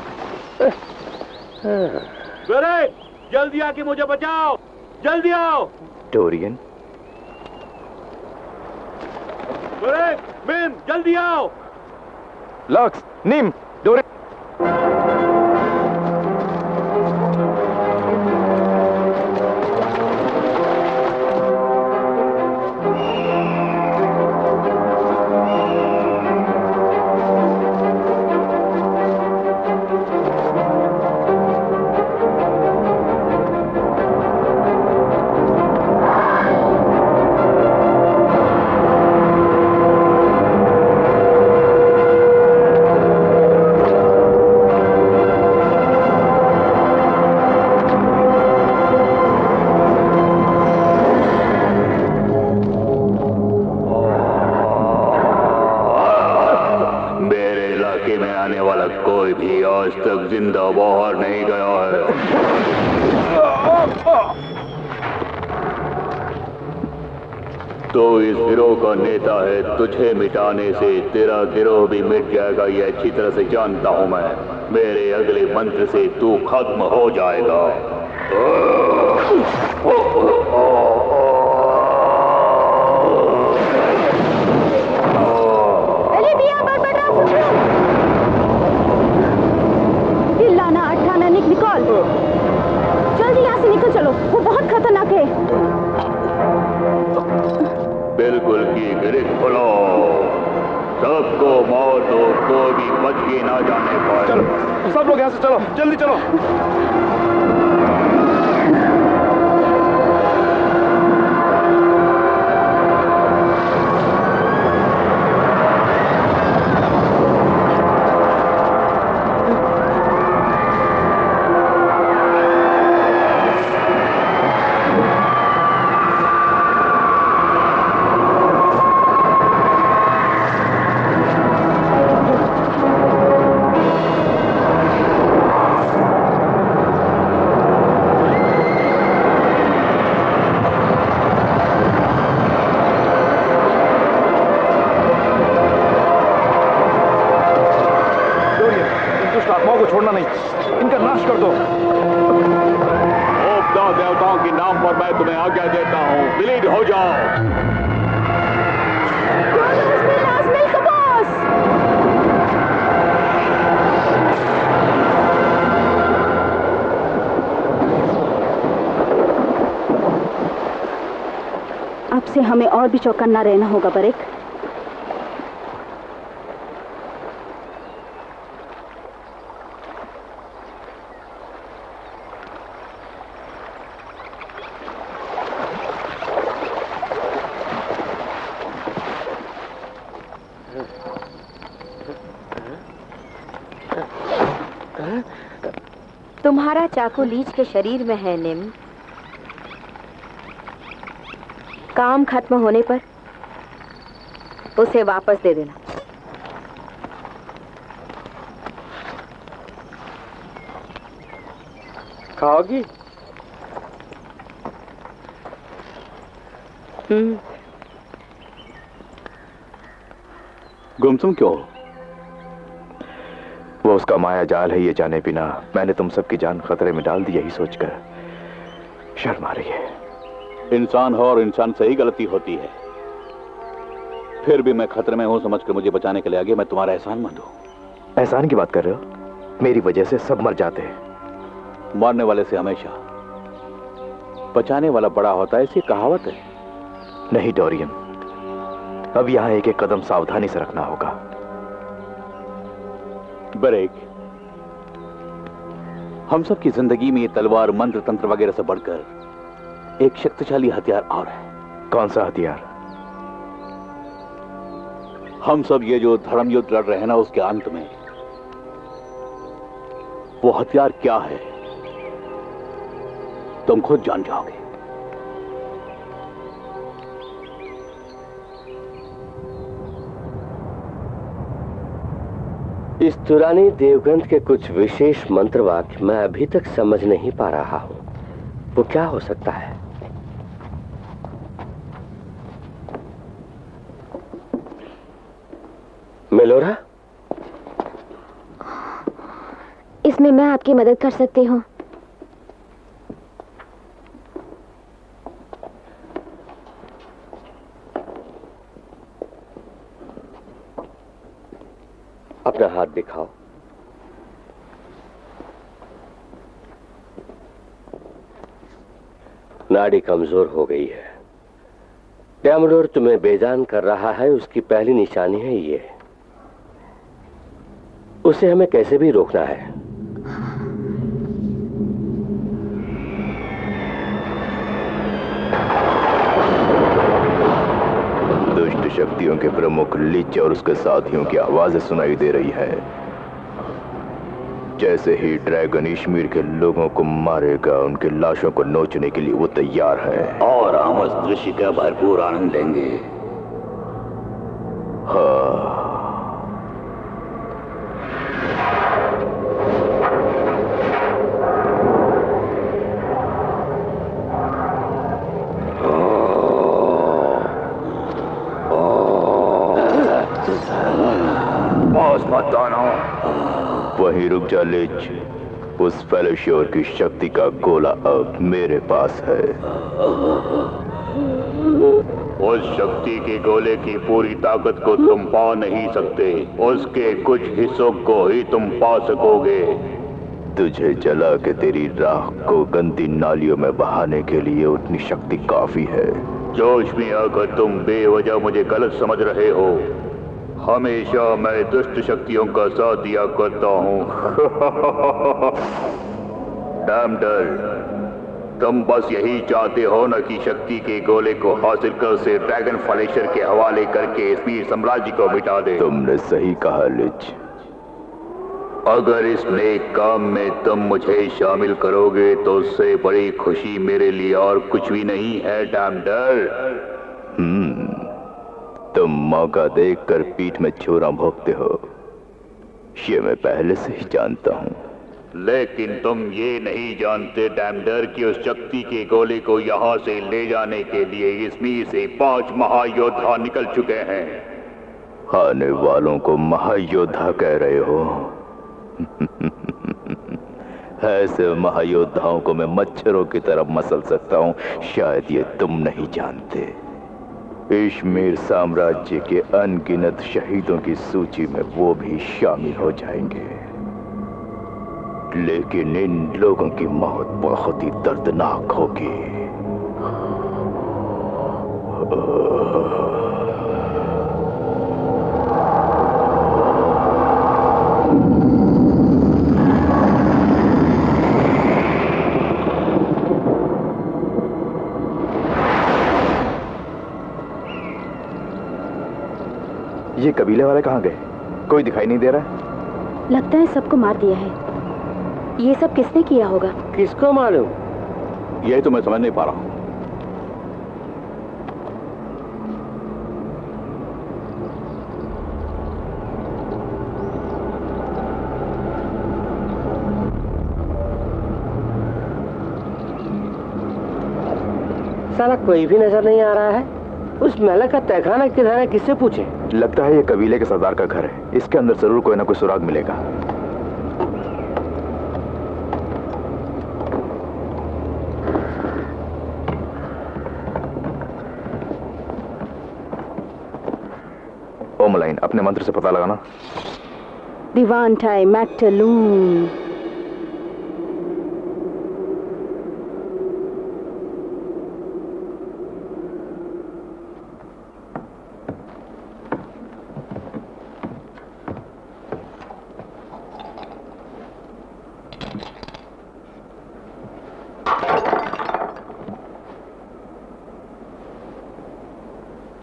बेरेक, जल्दी आके मुझे बचाओ, जल्दी आओ। डोरियन, बेरेक, मिन, जल्दी आओ। लक्स, निम, डोरियन। कोई भी आज तक जिंदा बाहर नहीं गया है। तो इस गिरोह का नेता है, तुझे मिटाने से तेरा गिरोह भी मिट जाएगा, ये अच्छी तरह से जानता हूं मैं। मेरे अगले मंत्र से तू खत्म हो जाएगा। निकोल, जल्दी यहाँ से निकल चलो, वो बहुत खतरनाक है। बिल्कुल की गिरिक खोलो, सबको मार दो, कोई भी बच के ना जाने पाए। चलो सब लोग यहाँ से चलो, जल्दी चलो। छोड़ना नहीं, इनका नाश कर दो। देवताओं के नाम पर मैं तुम्हें आज्ञा देता हूँ, विलीन हो जाओ। अब से हमें और भी चौकन्ना रहना होगा बरेक। तुम्हारा चाकू लीच के शरीर में है निम। काम खत्म होने पर उसे वापस दे देना। खाओगी? गुमसुम क्यों? वो उसका माया जाल है, ये जाने बिना मैंने तुम सबकी जान खतरे में डाल दी, यही सोचकर शर्म आ रही है। इंसान हो और इंसान से ही गलती होती है। फिर भी मैं खतरे में हूं समझकर मुझे बचाने के लिए आगे, मैं तुम्हारा एहसानमंद हूं। एहसान की बात कर रहे हो? मेरी वजह से सब मर जाते हैं। मरने वाले से हमेशा बचाने वाला बड़ा होता है, ऐसी कहावत है। नहीं डोरियन, अब यहां एक एक कदम सावधानी से रखना होगा। बरेक, हम सब की जिंदगी में ये तलवार, मंत्र, तंत्र वगैरह से बढ़कर एक शक्तिशाली हथियार और है। कौन सा हथियार? हम सब ये जो धर्म युद्ध लड़ रहे हैं ना, उसके अंत में वो हथियार क्या है तुम खुद जान जाओगे। इस तुरानी देवग्रंथ के कुछ विशेष मंत्र वाक्य मैं अभी तक समझ नहीं पा रहा हूं, वो क्या हो सकता है? मेलोरा, इसमें मैं आपकी मदद कर सकती हूँ। हाथ दिखाओ। नाड़ी कमजोर हो गई है। डैमडोर तुम्हें बेजान कर रहा है, उसकी पहली निशानी है ये। उसे हमें कैसे भी रोकना है। दुष्ट शक्तियों के प्रमुख लिच और उसके साथियों की आवाजें सुनाई दे रही है। जैसे ही ड्रैगन इश्मीर के लोगों को मारेगा, उनकी लाशों को नोचने के लिए वो तैयार है। और हम उस दृश्य का भरपूर आनंद लेंगे। हाँ, वहीं रुक जा लिच। उस फेलोश्योर की शक्ति का गोला अब मेरे पास है। उस शक्ति के गोले की पूरी ताकत को तुम पा नहीं सकते, उसके कुछ हिस्सों को ही तुम पा सकोगे। तुझे जला के तेरी राख को गंदी नालियों में बहाने के लिए उतनी शक्ति काफी है। जोश में आकर तुम बेवजह मुझे गलत समझ रहे हो। हमेशा मैं दुष्ट शक्तियों का साथ दिया करता हूँ। डैमडर, तुम बस यही चाहते हो न कि शक्ति के गोले को हासिल कर से ड्रैगन फ्लेशर के हवाले करके इस्मीर साम्राज्य को मिटा दे। तुमने सही कहा लिच। अगर इस नेक काम में तुम मुझे शामिल करोगे तो उससे बड़ी खुशी मेरे लिए और कुछ भी नहीं है डैमडर। तुम मौका देखकर पीठ में छुरा भोंकते हो, ये मैं पहले से ही जानता हूँ। लेकिन तुम ये नहीं जानते डैमडर कि उस शक्ति के गोले को यहाँ से ले जाने के लिए इस्मीर से 5 महायोद्धा निकल चुके हैं। आने वालों को महायोद्धा कह रहे हो? ऐसे महायोद्धाओं को मैं मच्छरों की तरह मसल सकता हूँ, शायद ये तुम नहीं जानते। इश्मीर साम्राज्य के अनगिनत शहीदों की सूची में वो भी शामिल हो जाएंगे, लेकिन इन लोगों की मौत बहुत ही दर्दनाक होगी। ये कबीले वाले कहाँ गए? कोई दिखाई नहीं दे रहा। लगता है सबको मार दिया है। ये सब किसने किया होगा? किसको मालूम? यही तो मैं समझ नहीं पा रहा हूँ। साला कोई भी नजर नहीं आ रहा है। उस महल का तहखाना किधर है, किससे पूछे? लगता है ये कबीले के सरदार का घर है। इसके अंदर जरूर कोई ना कोई सुराग मिलेगा। ओमलाइन, अपने मंत्र से पता लगाना। दीवान टाई मैक्टलून।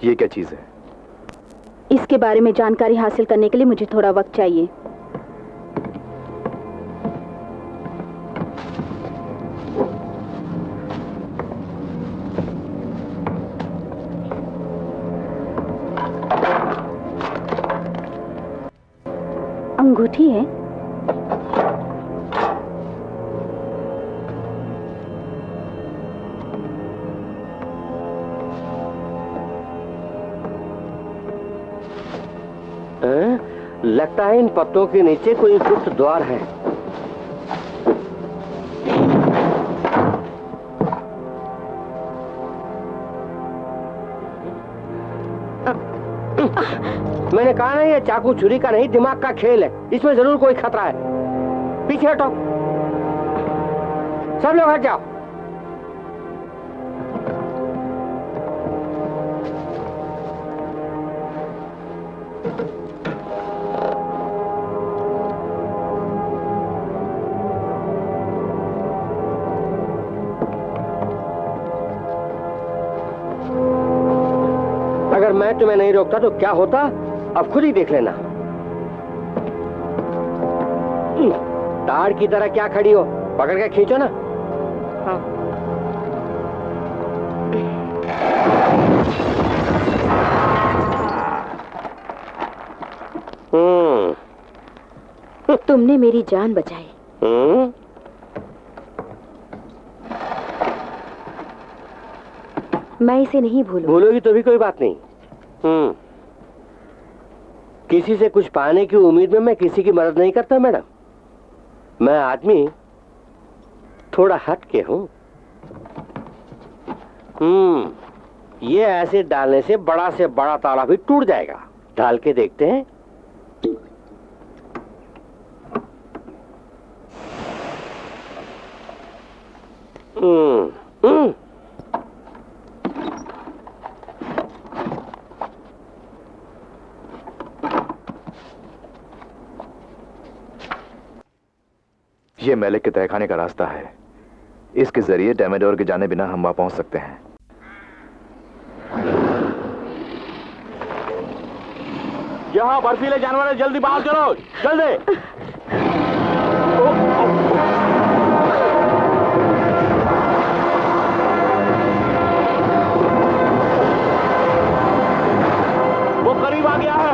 ये क्या चीज है? इसके बारे में जानकारी हासिल करने के लिए मुझे थोड़ा वक्त चाहिए। अंगूठी है। लगता है इन पत्तों के नीचे कोई गुप्त द्वार है। मैंने कहा ना, ये चाकू छुरी का नहीं, दिमाग का खेल है। इसमें जरूर कोई खतरा है। पीछे हटो, सब लोग हट जाओ। अगर मैं तुम्हें नहीं रोकता तो क्या होता, अब खुद ही देख लेना। ताड़ की तरह क्या खड़ी हो, पकड़ के खींचो ना। हाँ। तुमने मेरी जान बचाई। मैं इसे नहीं भूलूंगी। भूलोगी तो भी कोई बात नहीं। किसी से कुछ पाने की उम्मीद में मैं किसी की मदद नहीं करता मैडम। मैं आदमी थोड़ा हट के हूं। ये एसिड डालने से बड़ा ताला भी टूट जाएगा। डाल के देखते हैं। ये मेलेक के तहखाने का रास्ता है। इसके जरिए डैमेडोर के जाने बिना हम वहां पहुंच सकते हैं। यहाँ बर्फीले जानवर है, जल्दी बाहर चलो, जल्दी। वो करीब आ गया है।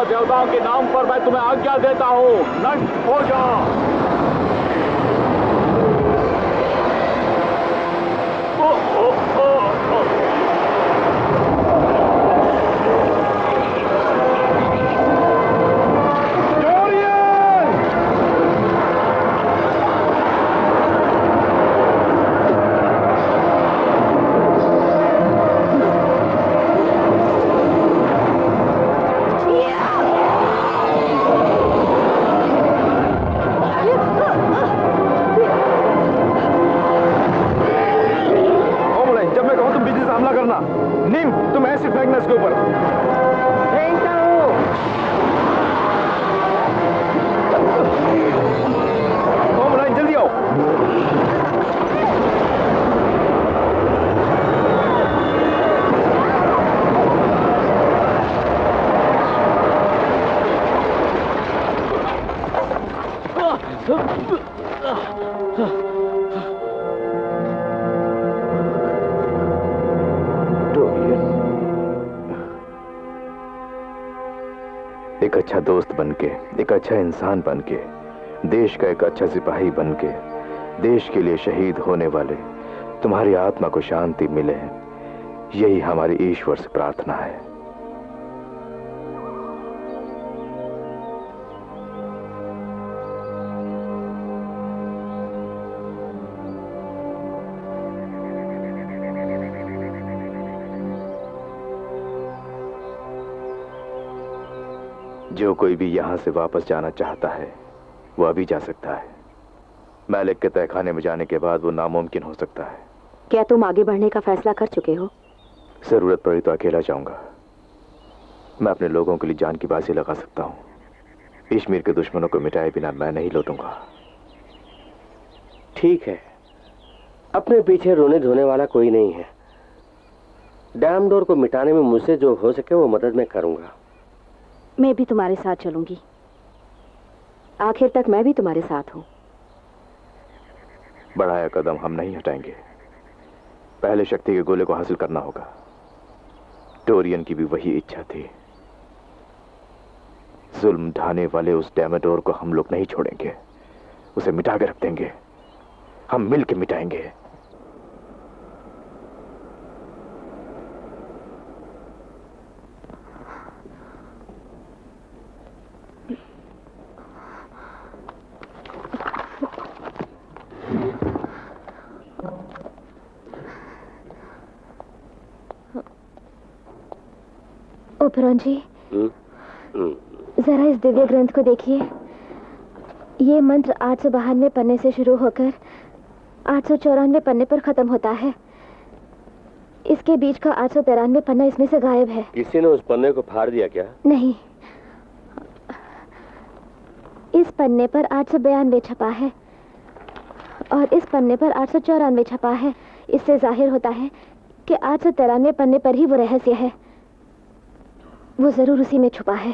देवताओं के नाम पर मैं तुम्हें आज्ञा देता हूं, नष्ट हो जाओ। एक अच्छा दोस्त बनके, एक अच्छा इंसान बनके, देश का एक अच्छा सिपाही बनके, देश के लिए शहीद होने वाले तुम्हारी आत्मा को शांति मिले, यही हमारी ईश्वर से प्रार्थना है। जो कोई भी यहां से वापस जाना चाहता है वो अभी जा सकता है। मेलेक के तहखाने में जाने के बाद वो नामुमकिन हो सकता है। क्या तुम आगे बढ़ने का फैसला कर चुके हो? जरूरत पड़ी तो अकेला जाऊंगा। मैं अपने लोगों के लिए जान की बाजी लगा सकता हूं। इश्मीर के दुश्मनों को मिटाए बिना मैं नहीं लौटूंगा। ठीक है, अपने पीछे रोने धोने वाला कोई नहीं है। डैमडोर को मिटाने में मुझसे जो हो सके वो मदद मैं करूंगा। मैं भी तुम्हारे साथ चलूंगी। आखिर तक मैं भी तुम्हारे साथ हूँ। बढ़ाया कदम हम नहीं हटाएंगे। पहले शक्ति के गोले को हासिल करना होगा। डोरियन की भी वही इच्छा थी। जुल्म ढाने वाले उस डैमेडोर को हम लोग नहीं छोड़ेंगे, उसे मिटा के रख देंगे। हम मिल के मिटाएंगे। ओबरॉन जी, जरा इस दिव्य ग्रंथ को देखिए। ये मंत्र 892 पन्ने से शुरू होकर 894 पन्ने पर खत्म होता है। इसके बीच का 893 पन्ना इसमें से गायब है। किसी ने उस पन्ने को फाड़ दिया क्या? नहीं, इस पन्ने पर 892 छपा है और इस पन्ने पर 894 छपा है। इससे जाहिर होता है कि 893 पन्ने पर ही वो रहस्य है। वो जरूर उसी में छुपा है।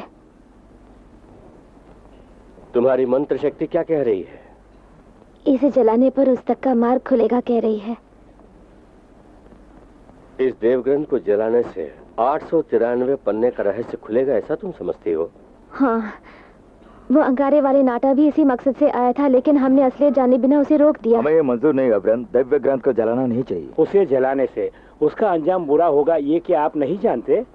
तुम्हारी मंत्र शक्ति क्या कह रही है? इसे जलाने पर उस तक का मार्ग खुलेगा कह रही है। इस देवग्रंथ को जलाने से 893 पन्ने का रहस्य खुलेगा, ऐसा तुम समझती हो? हाँ, वो अंगारे वाले नाटा भी इसी मकसद से आया था, लेकिन हमने असलियत जाने बिना उसे रोक दिया। हमें ये मंजूर नहीं अभिरन, दिव्य ग्रंथ को जलाना नहीं चाहिए। उसे जलाने से उसका अंजाम बुरा होगा, ये क्या आप नहीं जानते?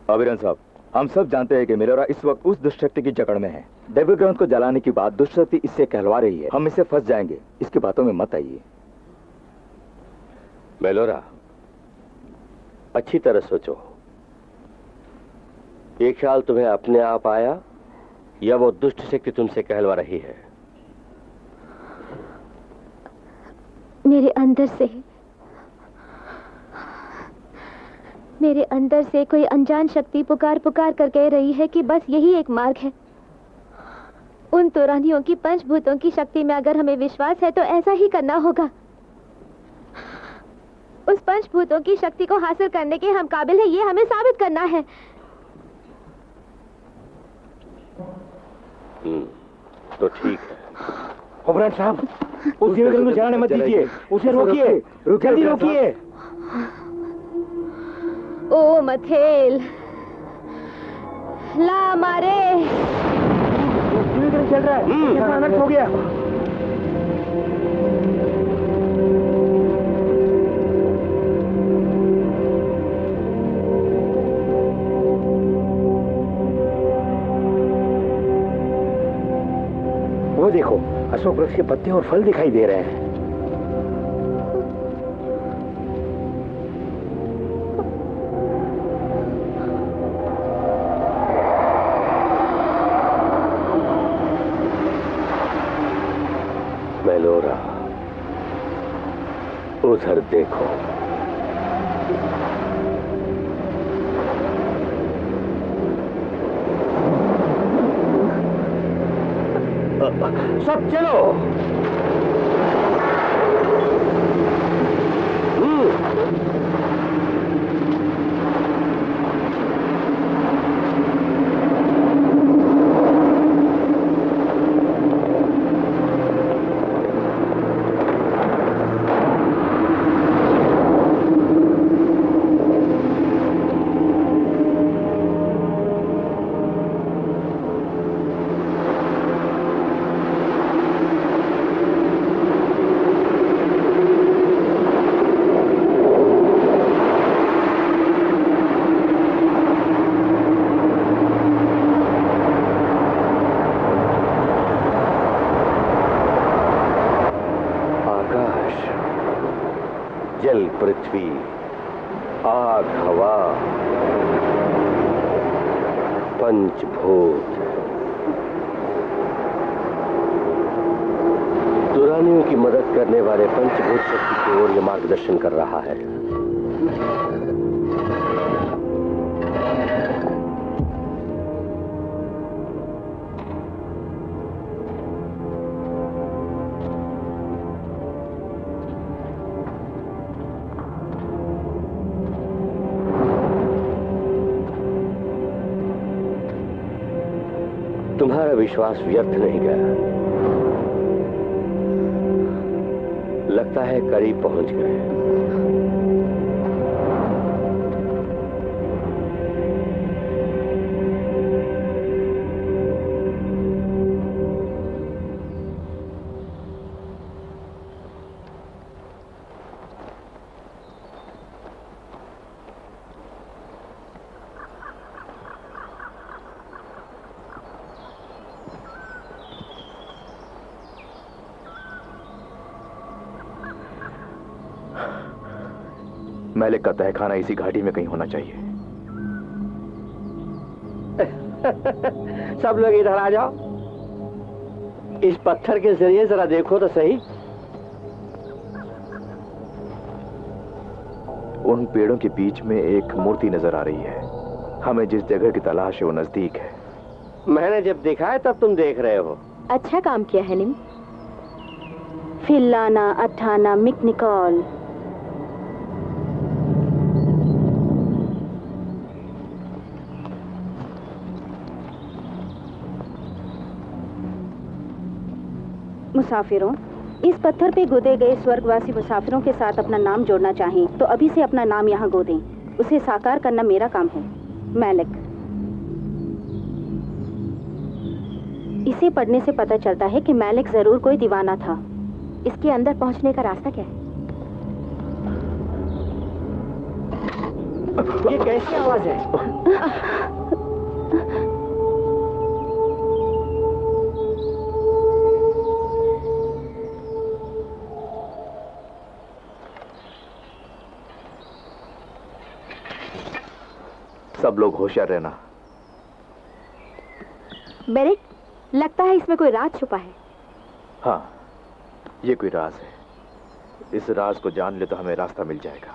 अभिरन साहब, हम सब जानते हैं कि मेलोरा इस वक्त उस दुष्टशक्ति की जकड़ में है। दिव्य ग्रंथ को जलाने की बात दुष्टशक्ति इससे कहलवा रही है। हम इससे फंस जाएंगे। इसकी बातों में मत आइए। मेलोरा, अच्छी तरह सोचो। ये ख्याल तुम्हें अपने आप आया या वो दुष्ट शक्ति तुमसे कहलवा रही है? मेरे अंदर से कोई अनजान शक्ति पुकार पुकार कर कह रही है कि बस यही एक मार्ग है। उन तुरानियों की पंचभूतों की शक्ति में अगर हमें विश्वास है तो ऐसा ही करना होगा। उस पंचभूतों की शक्ति को हासिल करने के हम काबिल हैं, ये हमें साबित करना है। तो ठीक है। ओबरॉन साहब, उस दिव्य ग्रंथ को जलाने मत दीजिए। उसे रोकिए, जल्दी रोकिए। ओ मथेल, ला मारे। दिव्य ग्रंथ चल रहा है, यहाँ अनर्थ हो गया। वो देखो, अशोक वृक्ष के पत्ते और फल दिखाई दे रहे हैं। मेलोरा, उधर देखो। सब चलो। जल, पृथ्वी, आग, हवा, पंचभूत तुरानियों की मदद करने वाले पंचभूत शक्ति की ओर यह मार्गदर्शन कर रहा है। तुम्हारा विश्वास व्यर्थ नहीं गया। लगता है करीब पहुंच गए। मैलिक का तहखाना इसी घाटी में कहीं होना चाहिए। सब लोग इधर आ जाओ। इस पत्थर के जरिए जरा देखो तो सही। उन पेड़ों के बीच में एक मूर्ति नजर आ रही है। हमें जिस जगह की तलाश है वो नजदीक है। मैंने जब देखा है तब तुम देख रहे हो। अच्छा काम किया है निम। फिलाना अठाना मिकनिकॉल। मुसाफिरों, इस पत्थर पे गोदे गए स्वर्गवासी मुसाफिरों के साथ अपना नाम जोड़ना चाहें तो अभी से अपना नाम यहाँ गोदें। उसे साकार करना मेरा काम है। मैलिक। इसे पढ़ने से पता चलता है कि मैलिक जरूर कोई दीवाना था। इसके अंदर पहुंचने का रास्ता क्या है? ये कैसी आवाज है? सब लोग होशियार रहना। बेरिक, लगता है इसमें कोई राज छुपा है। हाँ, ये कोई राज है। इस राज को जान ले तो हमें रास्ता मिल जाएगा।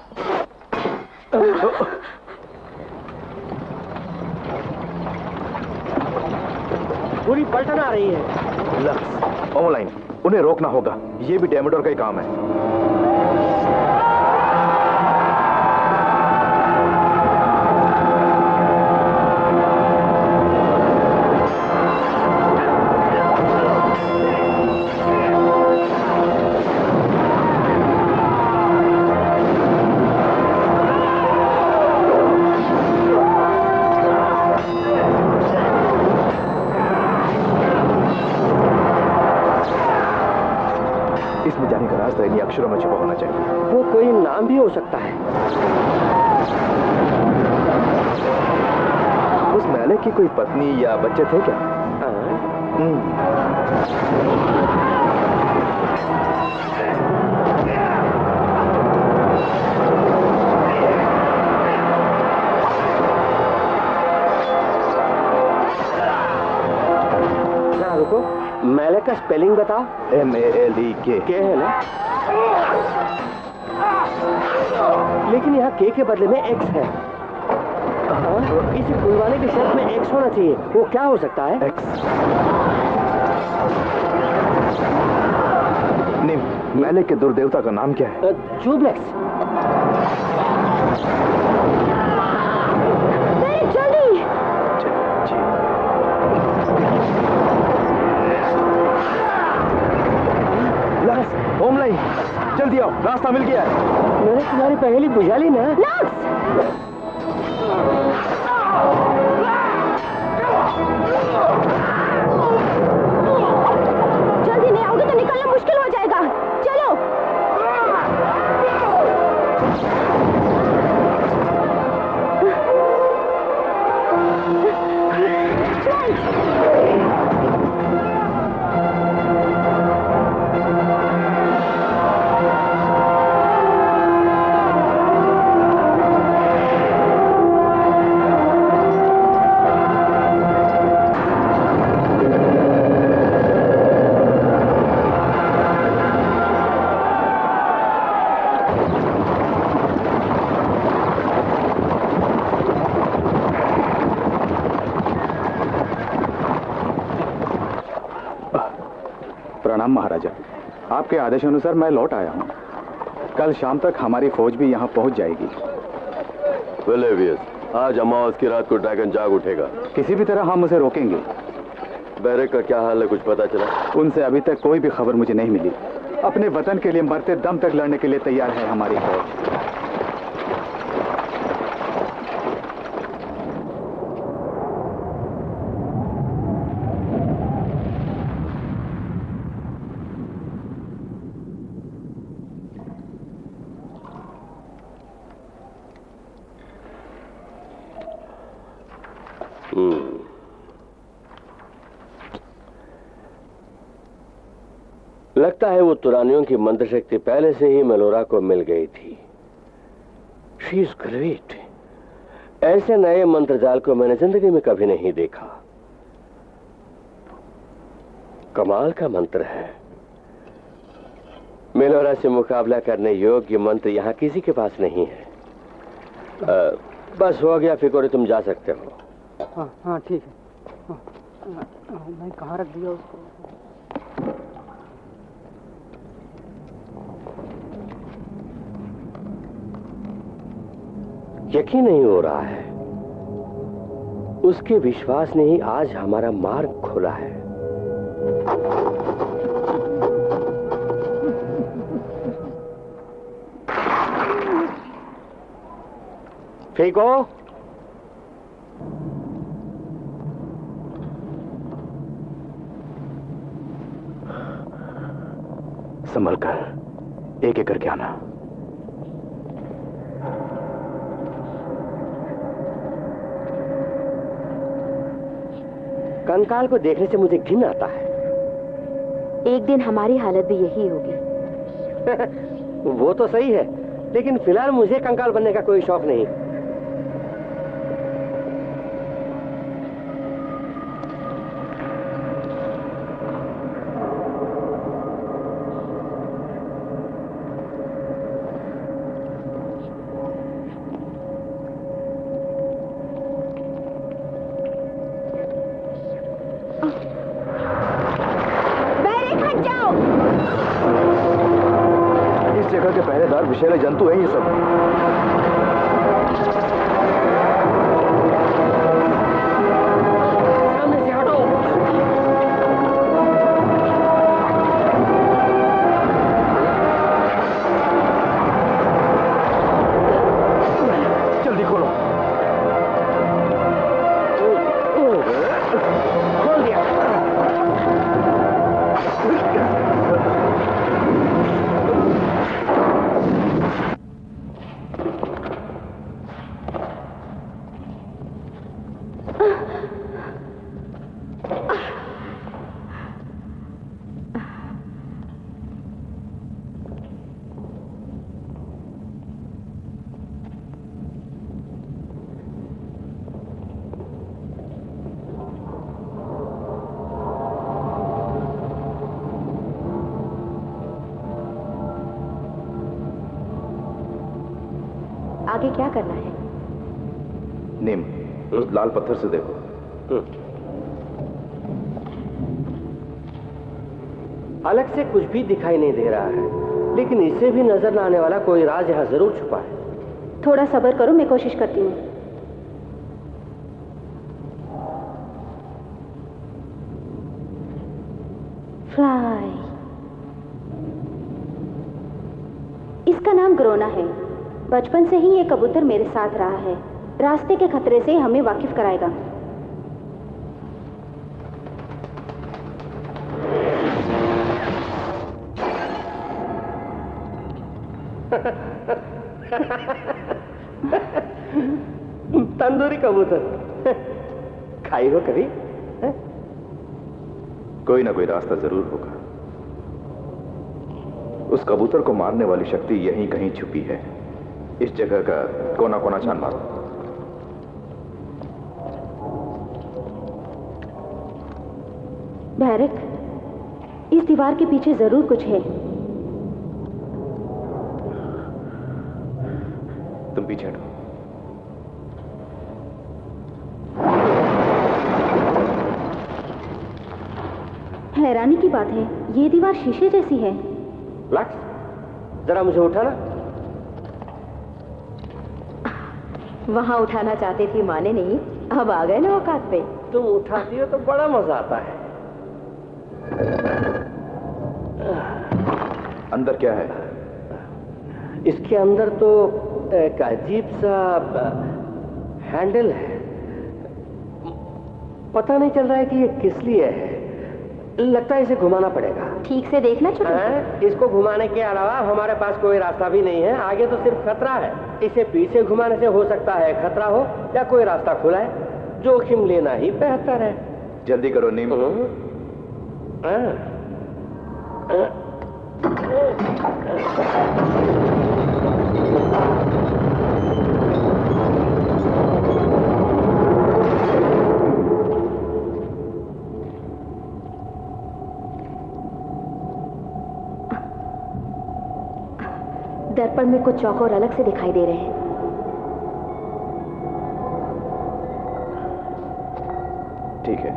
पूरी पलटन आ रही है। लक्स, ऑनलाइन, उन्हें रोकना होगा। ये भी डेमोडोर का ही काम है। अक्षरों में छुपा होना चाहिए। वो कोई नाम भी हो सकता है। उस मैलिक की कोई पत्नी या बच्चे थे क्या? जरा रुको, मैलिक का स्पेलिंग बताओ। MALEK। के है ना? लेकिन यहाँ के बदले में एक्स है। इसे बुलवाने के शर्त में एक्स होना चाहिए। वो क्या हो सकता है? एक्स। नहीं, मैलिक के दुर्देवता का नाम क्या है? जूब्लेक्स। जल्दी। लक्स, होमलाइन, जल्दी आओ, रास्ता मिल गया है। मैंने तुम्हारी पहेली बुझा ली ना? जल्दी नहीं आओगे तो निकलना मुश्किल हो जाएगा। चलो। प्रणाम महाराजा। आपके आदेशानुसार मैं लौट आया हूँ। कल शाम तक हमारी फौज भी यहाँ पहुँच जाएगी। वेलेवियस, आज अमावस की रात को ड्रैगन जाग उठेगा। किसी भी तरह हम उसे रोकेंगे। बैरक का क्या हाल है, कुछ पता चला? उनसे अभी तक कोई भी खबर मुझे नहीं मिली। अपने वतन के लिए मरते दम तक लड़ने के लिए तैयार है हमारी फौज। लगता है वो तुरानियों की मंत्र शक्ति पहले से ही मेलोरा को मिल गई थी। She is great. ऐसे नए मंत्र जाल को मैंने जिंदगी में कभी नहीं देखा। कमाल का मंत्र है। मेलोरा से मुकाबला करने योग्य मंत्र यहाँ किसी के पास नहीं है। बस हो गया फिकोरे, तुम जा सकते हो। हाँ ठीक है। मैं कहाँ रख दिया उसको? यकीन नहीं हो रहा है, उसके विश्वास ने ही आज हमारा मार्ग खोला है। फेंको। संभल कर, एक एक करके आना। कंकाल को देखने से मुझे घिन आता है। एक दिन हमारी हालत भी यही होगी। वो तो सही है, लेकिन फिलहाल मुझे कंकाल बनने का कोई शौक नहीं। पहरेदार विषैले जंतु हैं ये सब। सामने से हटो। जल्दी खोलो। खोल दिया। आगे क्या करना है? नीम, उस लाल पत्थर से देखो। अलग से कुछ भी दिखाई नहीं दे रहा है, लेकिन इससे भी नजर न आने वाला कोई राज यहाँ जरूर छुपा है। थोड़ा सब्र करो, मैं कोशिश करती हूँ। फ्लाई। इसका नाम ग्रोना है। बचपन से ही ये कबूतर मेरे साथ रहा है। रास्ते के खतरे से हमें वाकिफ कराएगा। तंदूरी कबूतर खाई हो कभी? कोई ना कोई रास्ता जरूर होगा। उस कबूतर को मारने वाली शक्ति यहीं कहीं छुपी है। इस जगह का कोना कोना छान मारो। बैरक, इस दीवार के पीछे जरूर कुछ है। तुम पीछे हटो। हैरानी की बात है, ये दीवार शीशे जैसी है। लक्स, जरा मुझे उठाना। वहां उठाना चाहते थी, माने नहीं। अब आ गए ना औकात पे। तुम उठाती हो तो बड़ा मजा आता है। अंदर क्या है? इसके अंदर तो एक अजीब सा हैंडल है। पता नहीं चल रहा है कि ये किस लिए है। लगता है इसे घुमाना पड़ेगा। ठीक से देखना छोटू। इसको घुमाने के अलावा हमारे पास कोई रास्ता भी नहीं है। आगे तो सिर्फ खतरा है। इसे पीछे घुमाने से हो सकता है खतरा हो या कोई रास्ता खुला है। जोखिम लेना ही बेहतर है। जल्दी करो नीम। दर्पण में कुछ चौकोर अलग से दिखाई दे रहे हैं। ठीक है,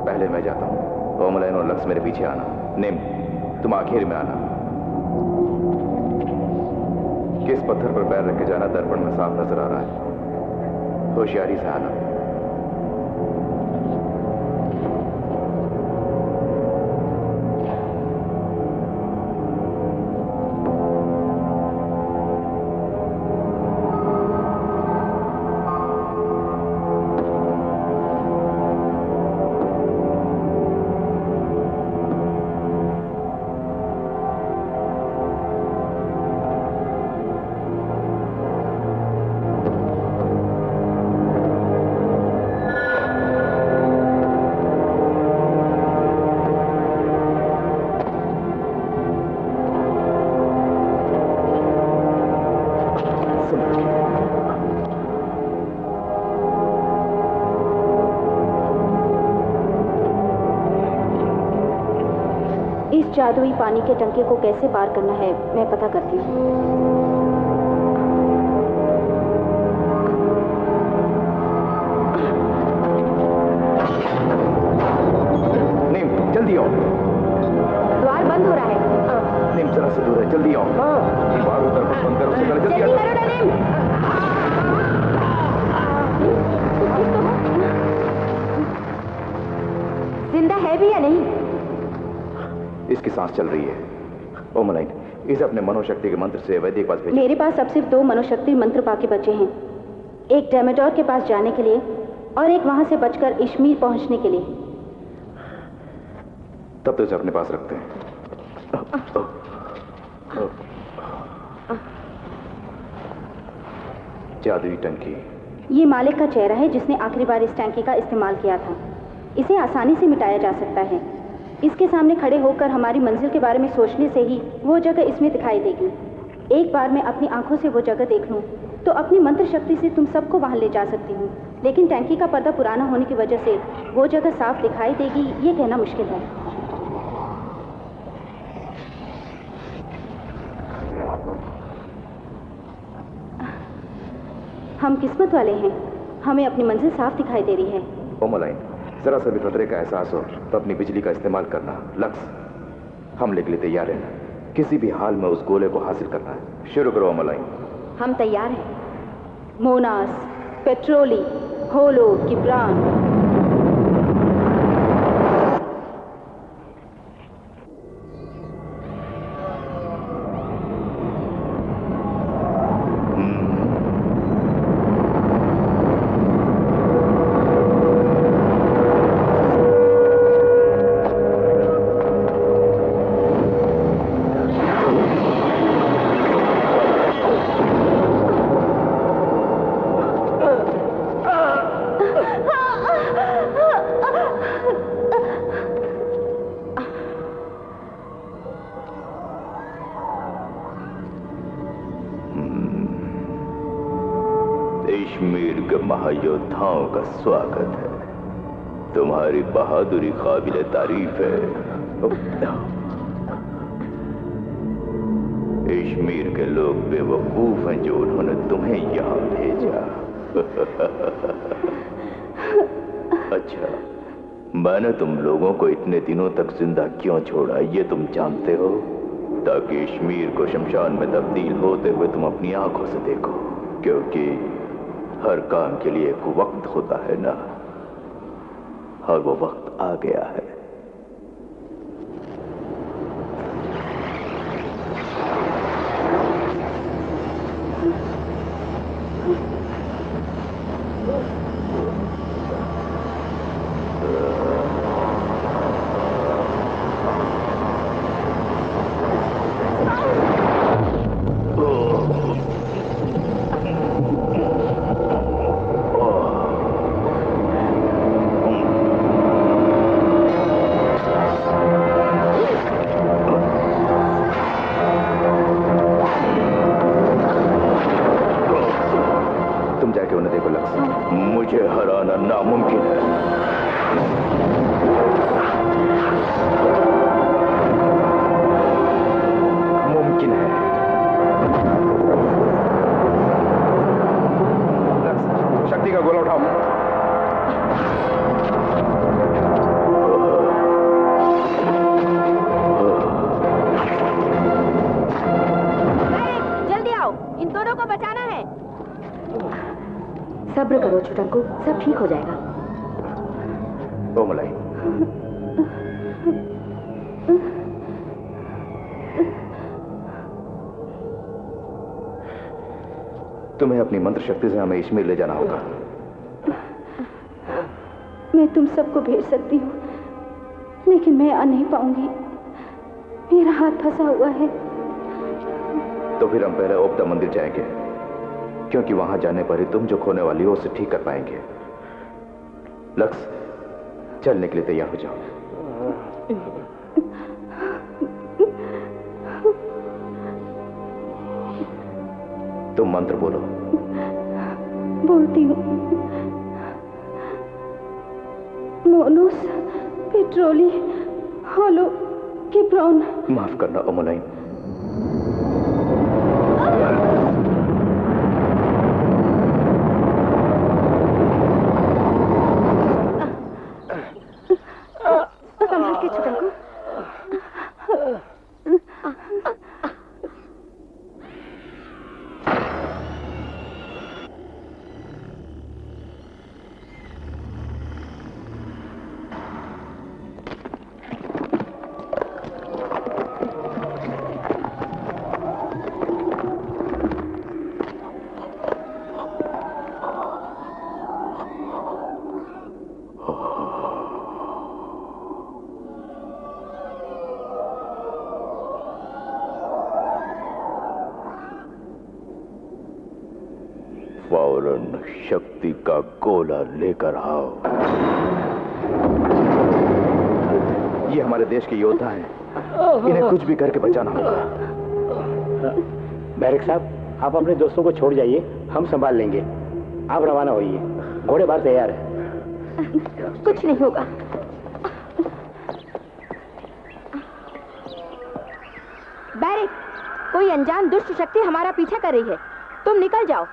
पहले मैं जाता हूँ। ओमलाइन और लक्ष्य मेरे पीछे आना। निम, तुम आखिर में आना। किस पत्थर पर पैर रख के जाना दर्पण में साफ नजर आ रहा है। होशियारी से आना। जादुई पानी के टंके को कैसे पार करना है मैं पता करती हूँ। नीम, जल्दी आओ। द्वार बंद हो रहा है। नीम जरा से दूर है, जल्दी आओ। दीवार उधर बंद करो, उससे पहले जल्दी आओ। जिंदा है भी या नहीं? इसकी सांस चल रही है। ओमलाइन, इसे अपने मनोशक्ति के मंत्र से वैदिक पास भेजो। मेरे पास अब सिर्फ 2 मनोशक्ति मंत्र बाकी बचे हैं। एक डेमेडोर के पास जाने के लिए और एक वहां से बचकर इश्मीर पहुंचने के लिए। तब तो इसे अपने पास रखते हैं। जादुई टंकी। ये मालिक का चेहरा है जिसने आखिरी बार इस टंकी का इस्तेमाल किया था। इसे आसानी से मिटाया जा सकता है। इसके सामने खड़े होकर हमारी मंजिल के बारे में सोचने से ही वो जगह इसमें दिखाई देगी। एक बार मैं अपनी आंखों से वो जगह देख लूं तो अपनी मंत्र शक्ति से तुम सबको वहां ले जा सकती हूँ। लेकिन टैंकी का पर्दा पुराना होने की वजह से वो जगह साफ दिखाई देगी ये कहना मुश्किल है। हम किस्मत वाले हैं, हमें अपनी मंजिल साफ दिखाई दे रही है। ओमलाइन, जरा सा भी खतरे का एहसास हो तो अपनी बिजली का इस्तेमाल करना। लक्ष्य, हमले के लिए तैयार रहना। किसी भी हाल में उस गोले को हासिल करना है। शुरू करो ओमलाइन। हम तैयार हैं। मोनास, पेट्रोली, होलो, किब्रान। महायोद्धाओं का स्वागत है। तुम्हारी बहादुरी काबिले तारीफ है। कश्मीर के लोग बेवकूफ हैं जो उन्होंने तुम्हें यहाँ भेजा। अच्छा, मैंने तुम लोगों को इतने दिनों तक जिंदा क्यों छोड़ा ये तुम जानते हो? ताकि कश्मीर को शमशान में तब्दील होते हुए तुम अपनी आंखों से देखो। क्योंकि हर काम के लिए एक वक्त होता है ना, और वो वक्त आ गया है। तुझे हराना नामुमकिन है। मुमकिन है। शक्ति का गोला उठाओ। जल्दी आओ, इन दोनों को बचाना है। सब्र करो छुटंकू, सब ठीक हो जाएगा। ओ मलाई, तुम्हें अपनी मंत्र शक्ति से हमें इश्मीर ले जाना होगा। मैं तुम सबको भेज सकती हूँ, लेकिन मैं आ नहीं पाऊंगी। मेरा हाथ फंसा हुआ है। तो फिर हम पहले ओपदा मंदिर जाएंगे, क्योंकि वहां जाने पर ही तुम जो खोने वाली हो उसे ठीक कर पाएंगे। लक्स, चलने के लिए तैयार हो जाओ। तुम मंत्र बोलो। बोलती हूँ। मोनोस पेट्रोली होलो किप्रोन। माफ करना ओमोलाइन। संभाल के छुटंकू। फौरन शक्ति का गोला लेकर आओ। ये हमारे देश के योद्धा हैं, इन्हें कुछ भी करके बचाना होगा। बैरक साहब, आप अपने दोस्तों को छोड़ जाइए, हम संभाल लेंगे। आप रवाना होइए, घोड़े बाहर तैयार है। कुछ नहीं होगा। बैरिक, कोई अनजान दुष्ट शक्ति हमारा पीछा कर रही है। तुम निकल जाओ।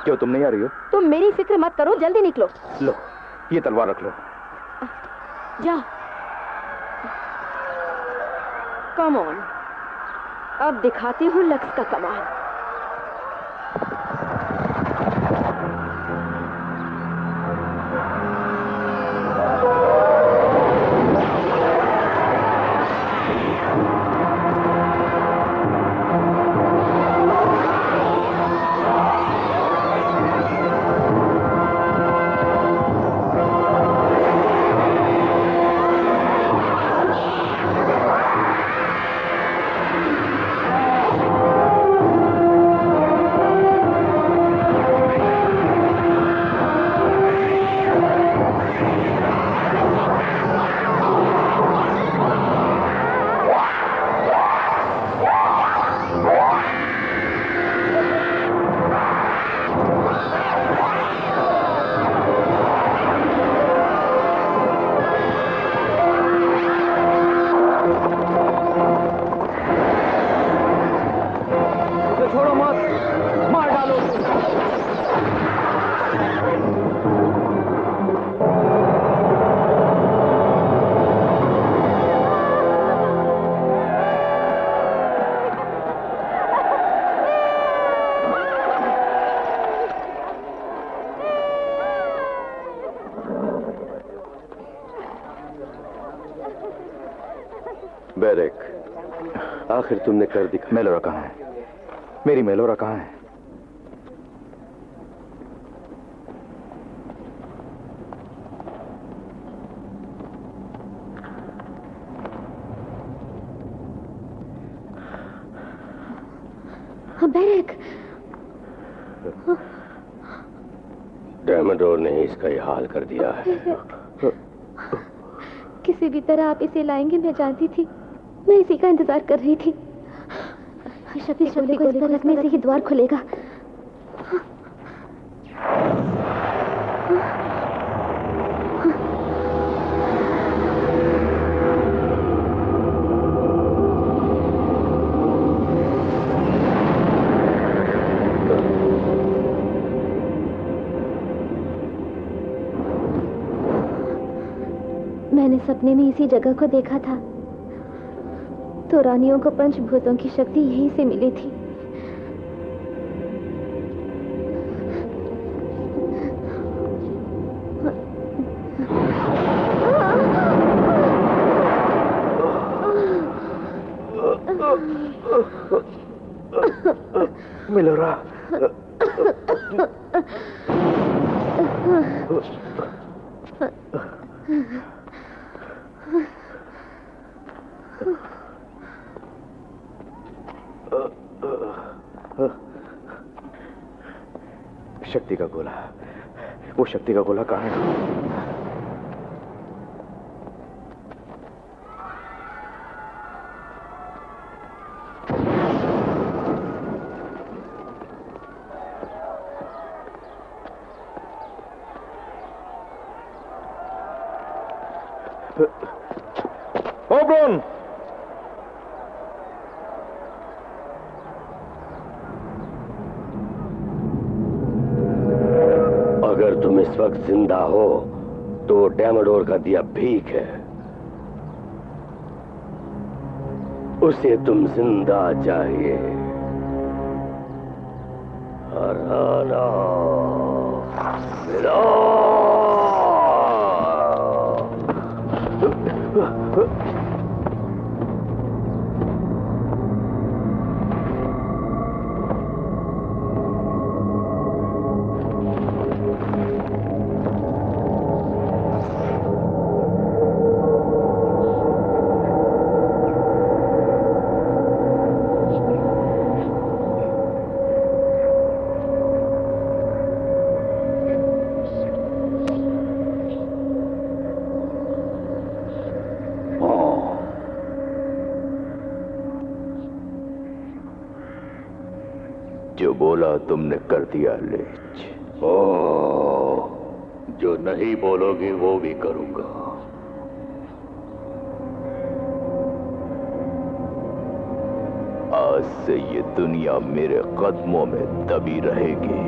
क्यों, तुम नहीं आ रही हो? तुम मेरी फिक्र मत करो, जल्दी निकलो। लो, ये तलवार रख लो। जाओ। कम ऑन, अब दिखाती हूँ लक्स का कमाल। बैरक, आखिर तुमने कर दिखा। मेलोरा कहाँ है? मेरी मेलोरा कहाँ है? बैरक, डैमोडोर ने इसका ये हाल कर दिया है। किसी भी तरह आप इसे लाएंगे, मैं जानती थी। मैं इसी का इंतजार कर रही थी। शक्ति को इस पर रखने से ही द्वार खुलेगा। मैंने सपने में इसी जगह को देखा था, तो रानियों को पंचभूतों की शक्ति यहीं से मिली थी। मिलोरा, शक्ति का गोला, वो शक्ति का गोला कहाँ है? ओब्रोन, अगर तुम इस वक्त जिंदा हो तो डैमोडोर का दिया भीख है, उसे तुम जिंदा चाहिए। हराना मिलो। जो बोला तुमने कर दिया लेच। जो नहीं बोलोगी वो भी करूंगा। आज से ये दुनिया मेरे कदमों में दबी रहेगी।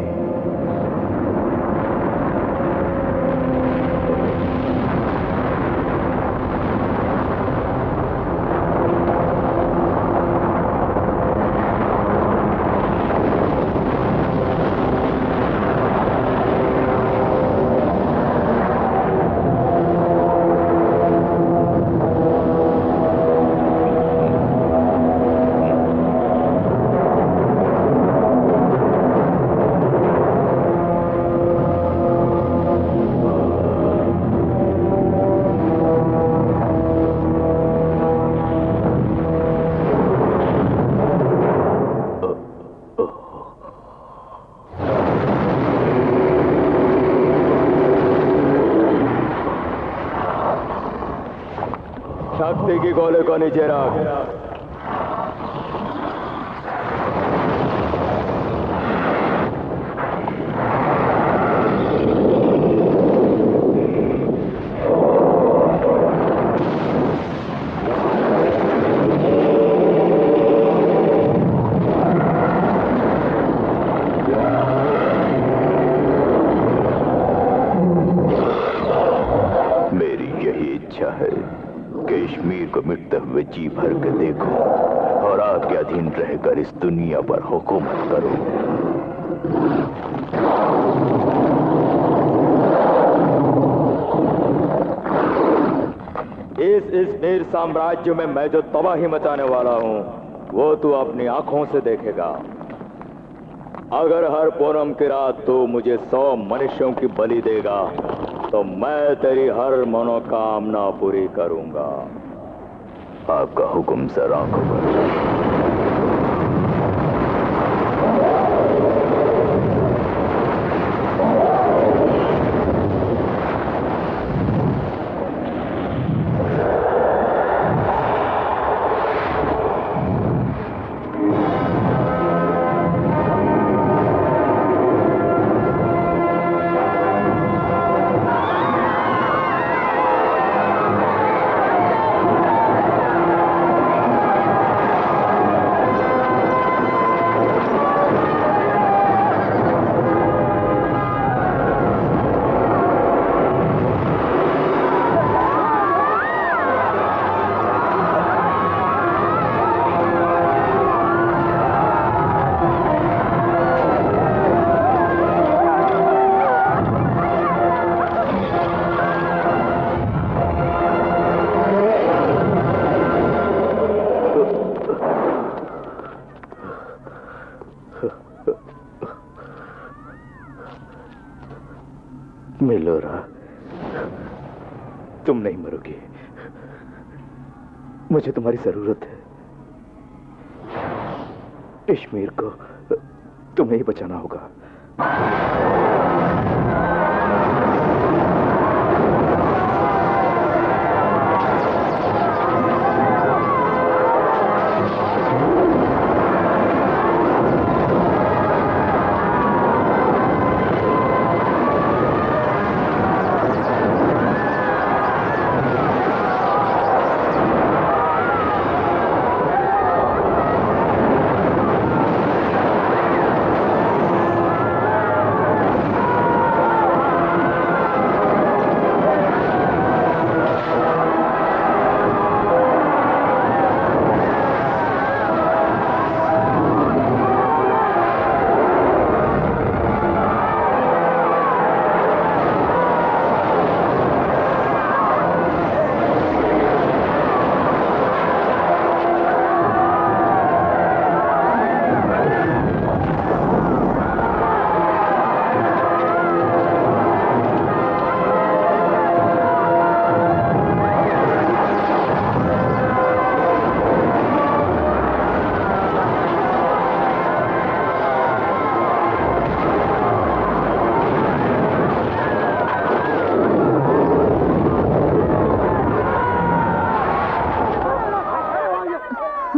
शक्ति की गोले को नीचे रख। मेरी यही इच्छा है, कश्मीर को मिटते हुए जी भर के देखो और आपके अधीन रहकर इस दुनिया पर हुकूमत करो। इस नीर साम्राज्य में मैं जो तबाही मचाने वाला हूं वो तू अपनी आंखों से देखेगा। अगर हर पूनम की रात तू मुझे 100 मनुष्यों की बलि देगा तो मैं तेरी हर मनोकामना पूरी करूंगा। आपका हुक्म सर आंखों पर। मिलोरा, तुम नहीं मरोगी। मुझे तुम्हारी जरूरत है। कश्मीर को तुम्हें ही बचाना होगा।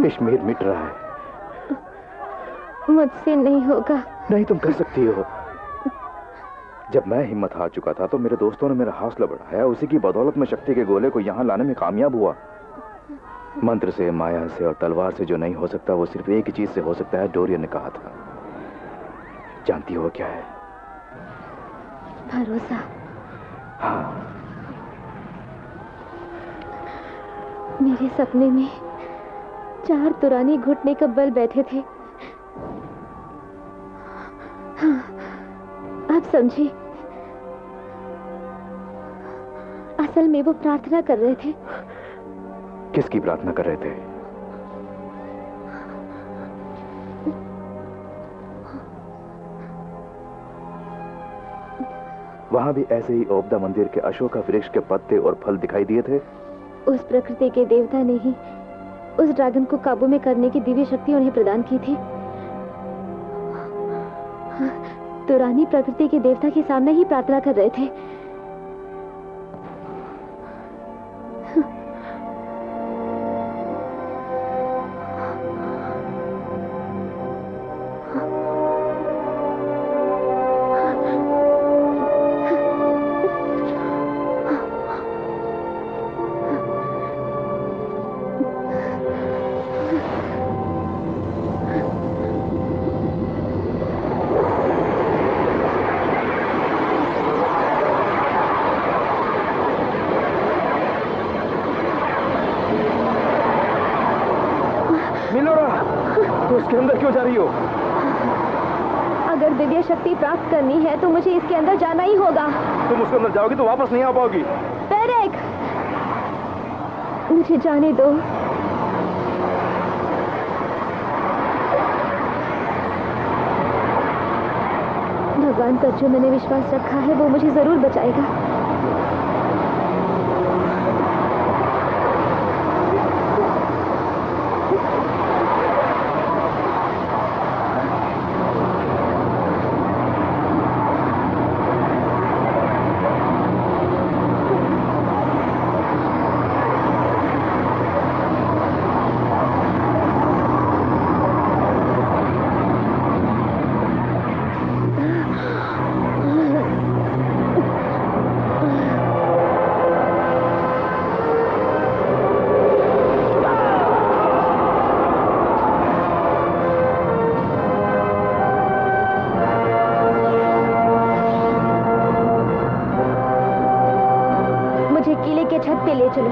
कश्मीर मिट रहा है। मुझसे नहीं होगा। नहीं, तुम कर सकती हो। जब मैं हिम्मत हार चुका था तो मेरे दोस्तों ने मेरा हौसला बढ़ाया। उसी की बदौलत में शक्ति के गोले को यहाँ लाने में कामयाब हुआ। मंत्र से, माया से और तलवार से जो नहीं हो सकता वो सिर्फ एक ही चीज से हो सकता है, डोरियन ने कहा था। जानती हो क्या है? भरोसा। हाँ। मेरे सपने में 4 तुरानी घुटने का बल बैठे थे। हाँ, आप समझे। असल में वो प्रार्थना कर रहे थे। किसकी प्रार्थना कर रहे थे? वहां भी ऐसे ही ओबदा मंदिर के अशोका वृक्ष के पत्ते और फल दिखाई दिए थे। उस प्रकृति के देवता ने ही उस ड्रैगन को काबू में करने की दिव्य शक्ति उन्हें प्रदान की थी। तुरानी प्रकृति के देवता के सामने ही प्रार्थना कर रहे थे। इसके अंदर क्यों जा रही हो? अगर दिव्य शक्ति प्राप्त करनी है तो मुझे इसके अंदर जाना ही होगा। तुम उसके अंदर जाओगी तो वापस नहीं आ पाओगी। पेरेक, मुझे जाने दो। भगवान पर जो मैंने विश्वास रखा है वो मुझे जरूर बचाएगा। छत पे ले चलो।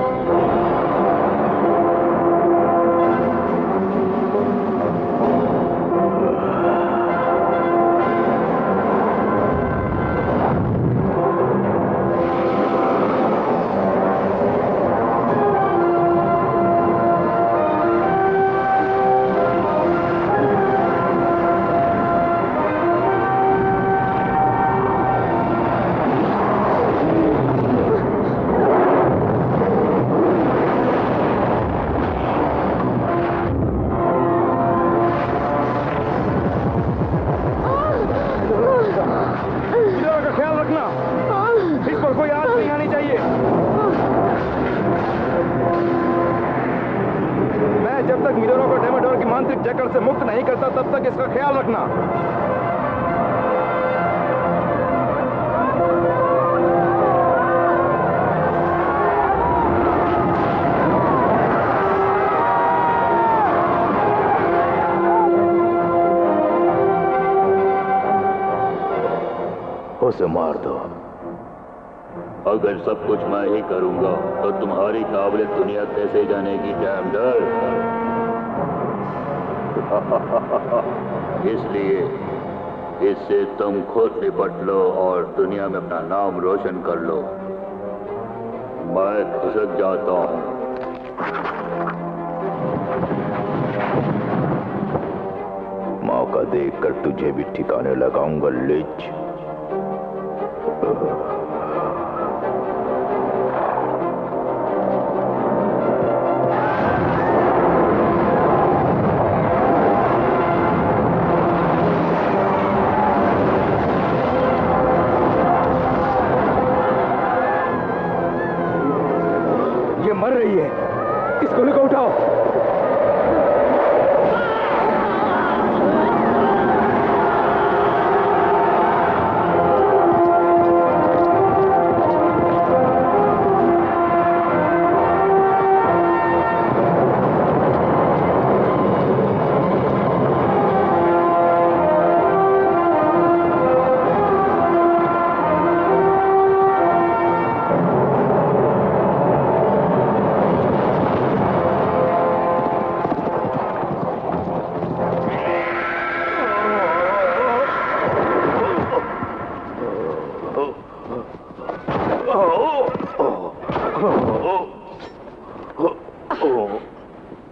मिलोरों को डेमोडोर की मानसिक जकड़ से मुक्त नहीं करता तब तक इसका ख्याल रखना। उसे मार दो। अगर सब कुछ मैं ही करूंगा तो तुम्हारी काबिलियत दुनिया कैसे जानेगी डैमडर? इसलिए इससे तुम खुद निपट लो और दुनिया में अपना नाम रोशन कर लो। मैं खिसक जाता हूं। मौका देखकर तुझे भी ठिकाने लगाऊंगा लिच। ये मर रही है, इस गोली को उठाओ।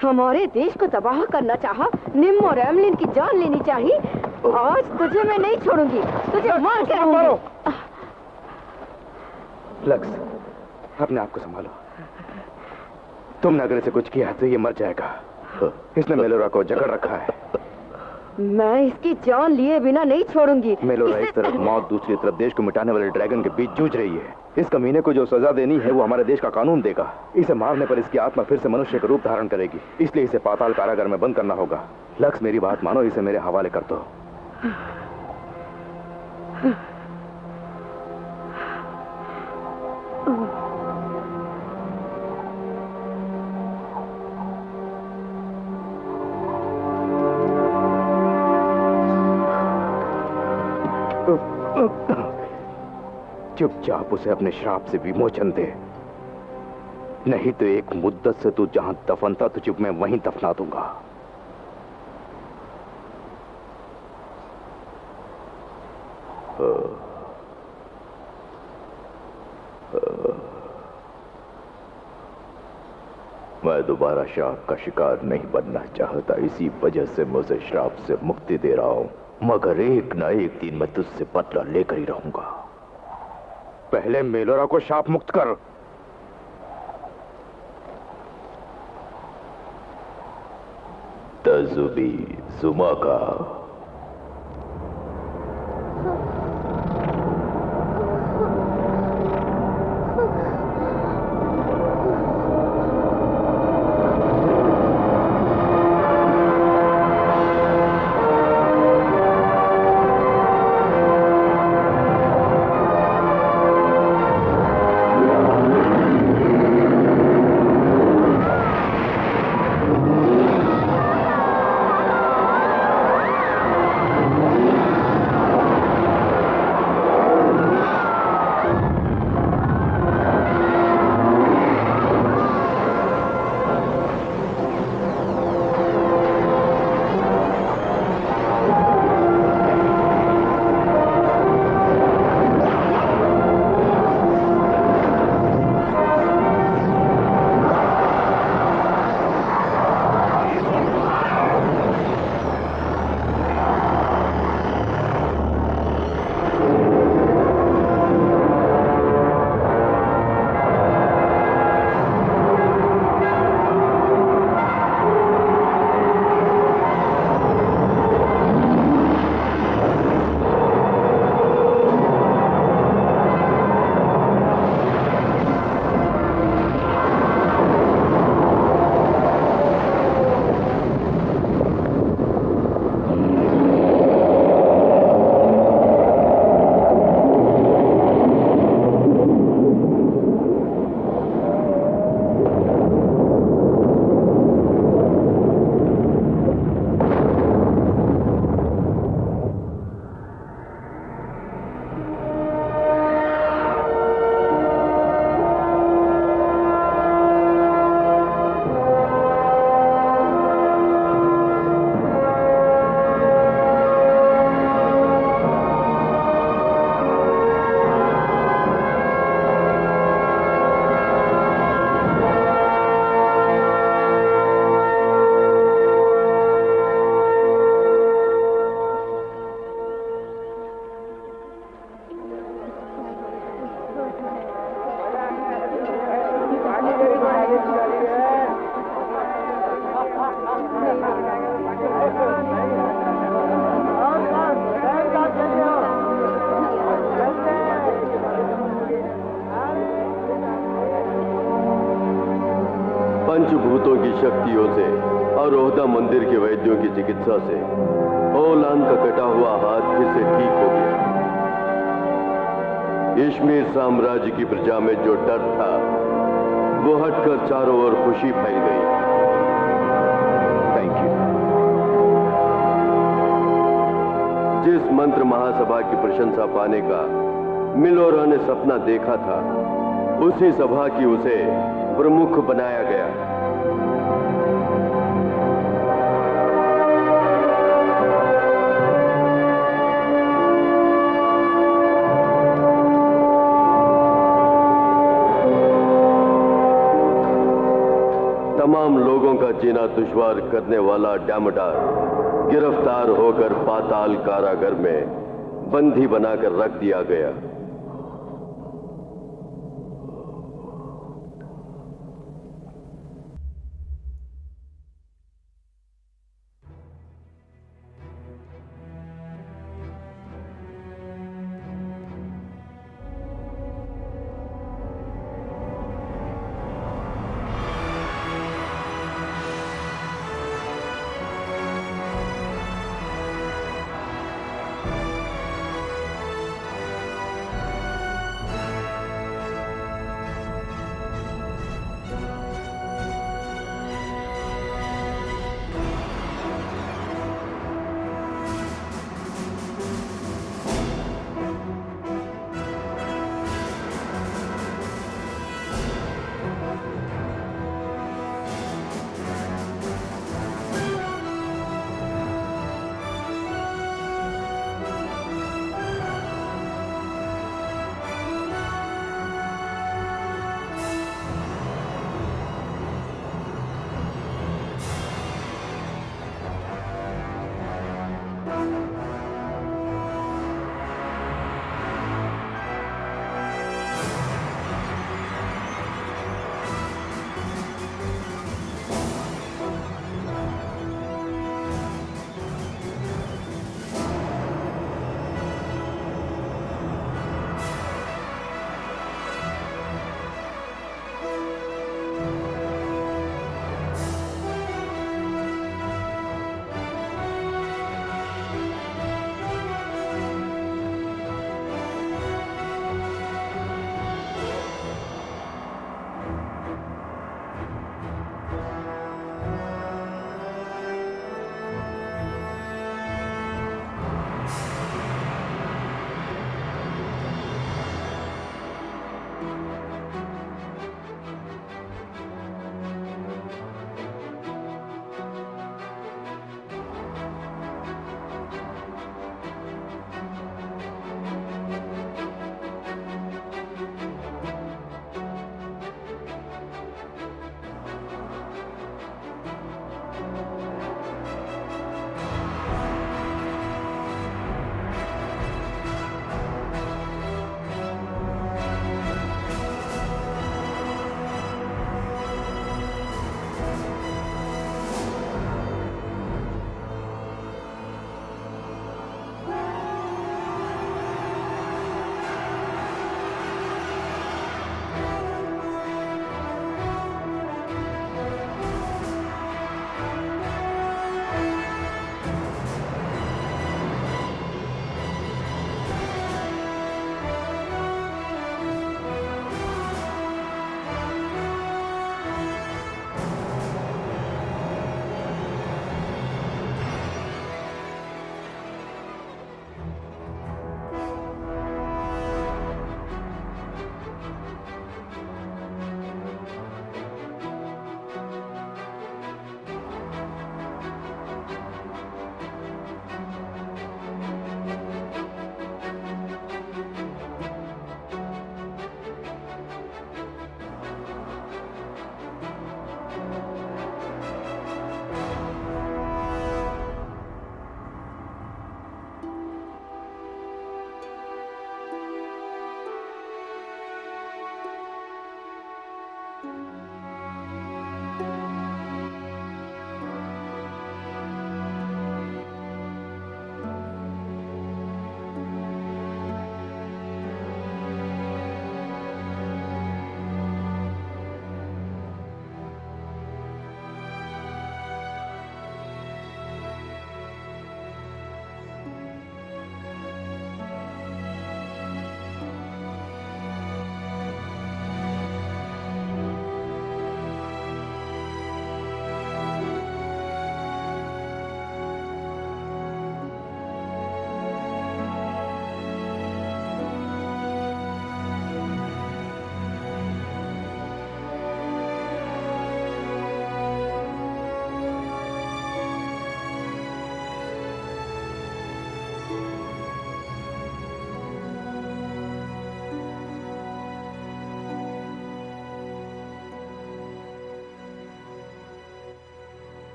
हमारे देश को तबाह करना चाहा, निम और एमलिन की जान लेनी चाहिए। आज तुझे मैं नहीं छोड़ूंगी, तुझे मार के रहूंगी। लक्स, अपने आप को संभालो। तुमने अगर इसे कुछ किया तो ये मर जाएगा। इसने मेलोरा को जकड़ रखा है। मैं इसकी जान लिए बिना नहीं छोड़ूंगी। मेलोरा एक तरफ मौत, दूसरी तरफ देश को मिटाने वाले ड्रैगन के बीच जूझ रही है। इस कमीने को जो सजा देनी है वो हमारे देश का कानून देगा। इसे मारने पर इसकी आत्मा फिर से मनुष्य का रूप धारण करेगी, इसलिए इसे पाताल कारागार में बंद करना होगा। लक्स, मेरी बात मानो, इसे मेरे हवाले कर दो। चुपचाप उसे अपने श्राप से विमोचन दे, नहीं तो एक मुद्दत से तू जहां दफन था तुझे मैं वहीं दफना दूंगा। मैं दोबारा श्राप का शिकार नहीं बनना चाहता, इसी वजह से मुझे श्राप से मुक्ति दे रहा हूं। मगर एक न एक दिन मैं तुझसे बदला लेकर ही रहूंगा। पहले मेलोरा को शाप मुक्त कर। तजुबी सुमा का शक्तियों से और ओहदा मंदिर के वैद्यों की चिकित्सा से ओलान का कटा हुआ हाथ फिर से ठीक हो गया। इश्मीर साम्राज्य की प्रजा में जो डर था वो हटकर चारों ओर खुशी फैल गई। Thank you. जिस मंत्र महासभा की प्रशंसा पाने का मिलोरा ने सपना देखा था, उसी सभा की उसे प्रमुख बनाया गया। तमाम लोगों का जीना दुश्वार करने वाला डैमोडार गिरफ्तार होकर पाताल कारागार में बंदी बनाकर रख दिया गया।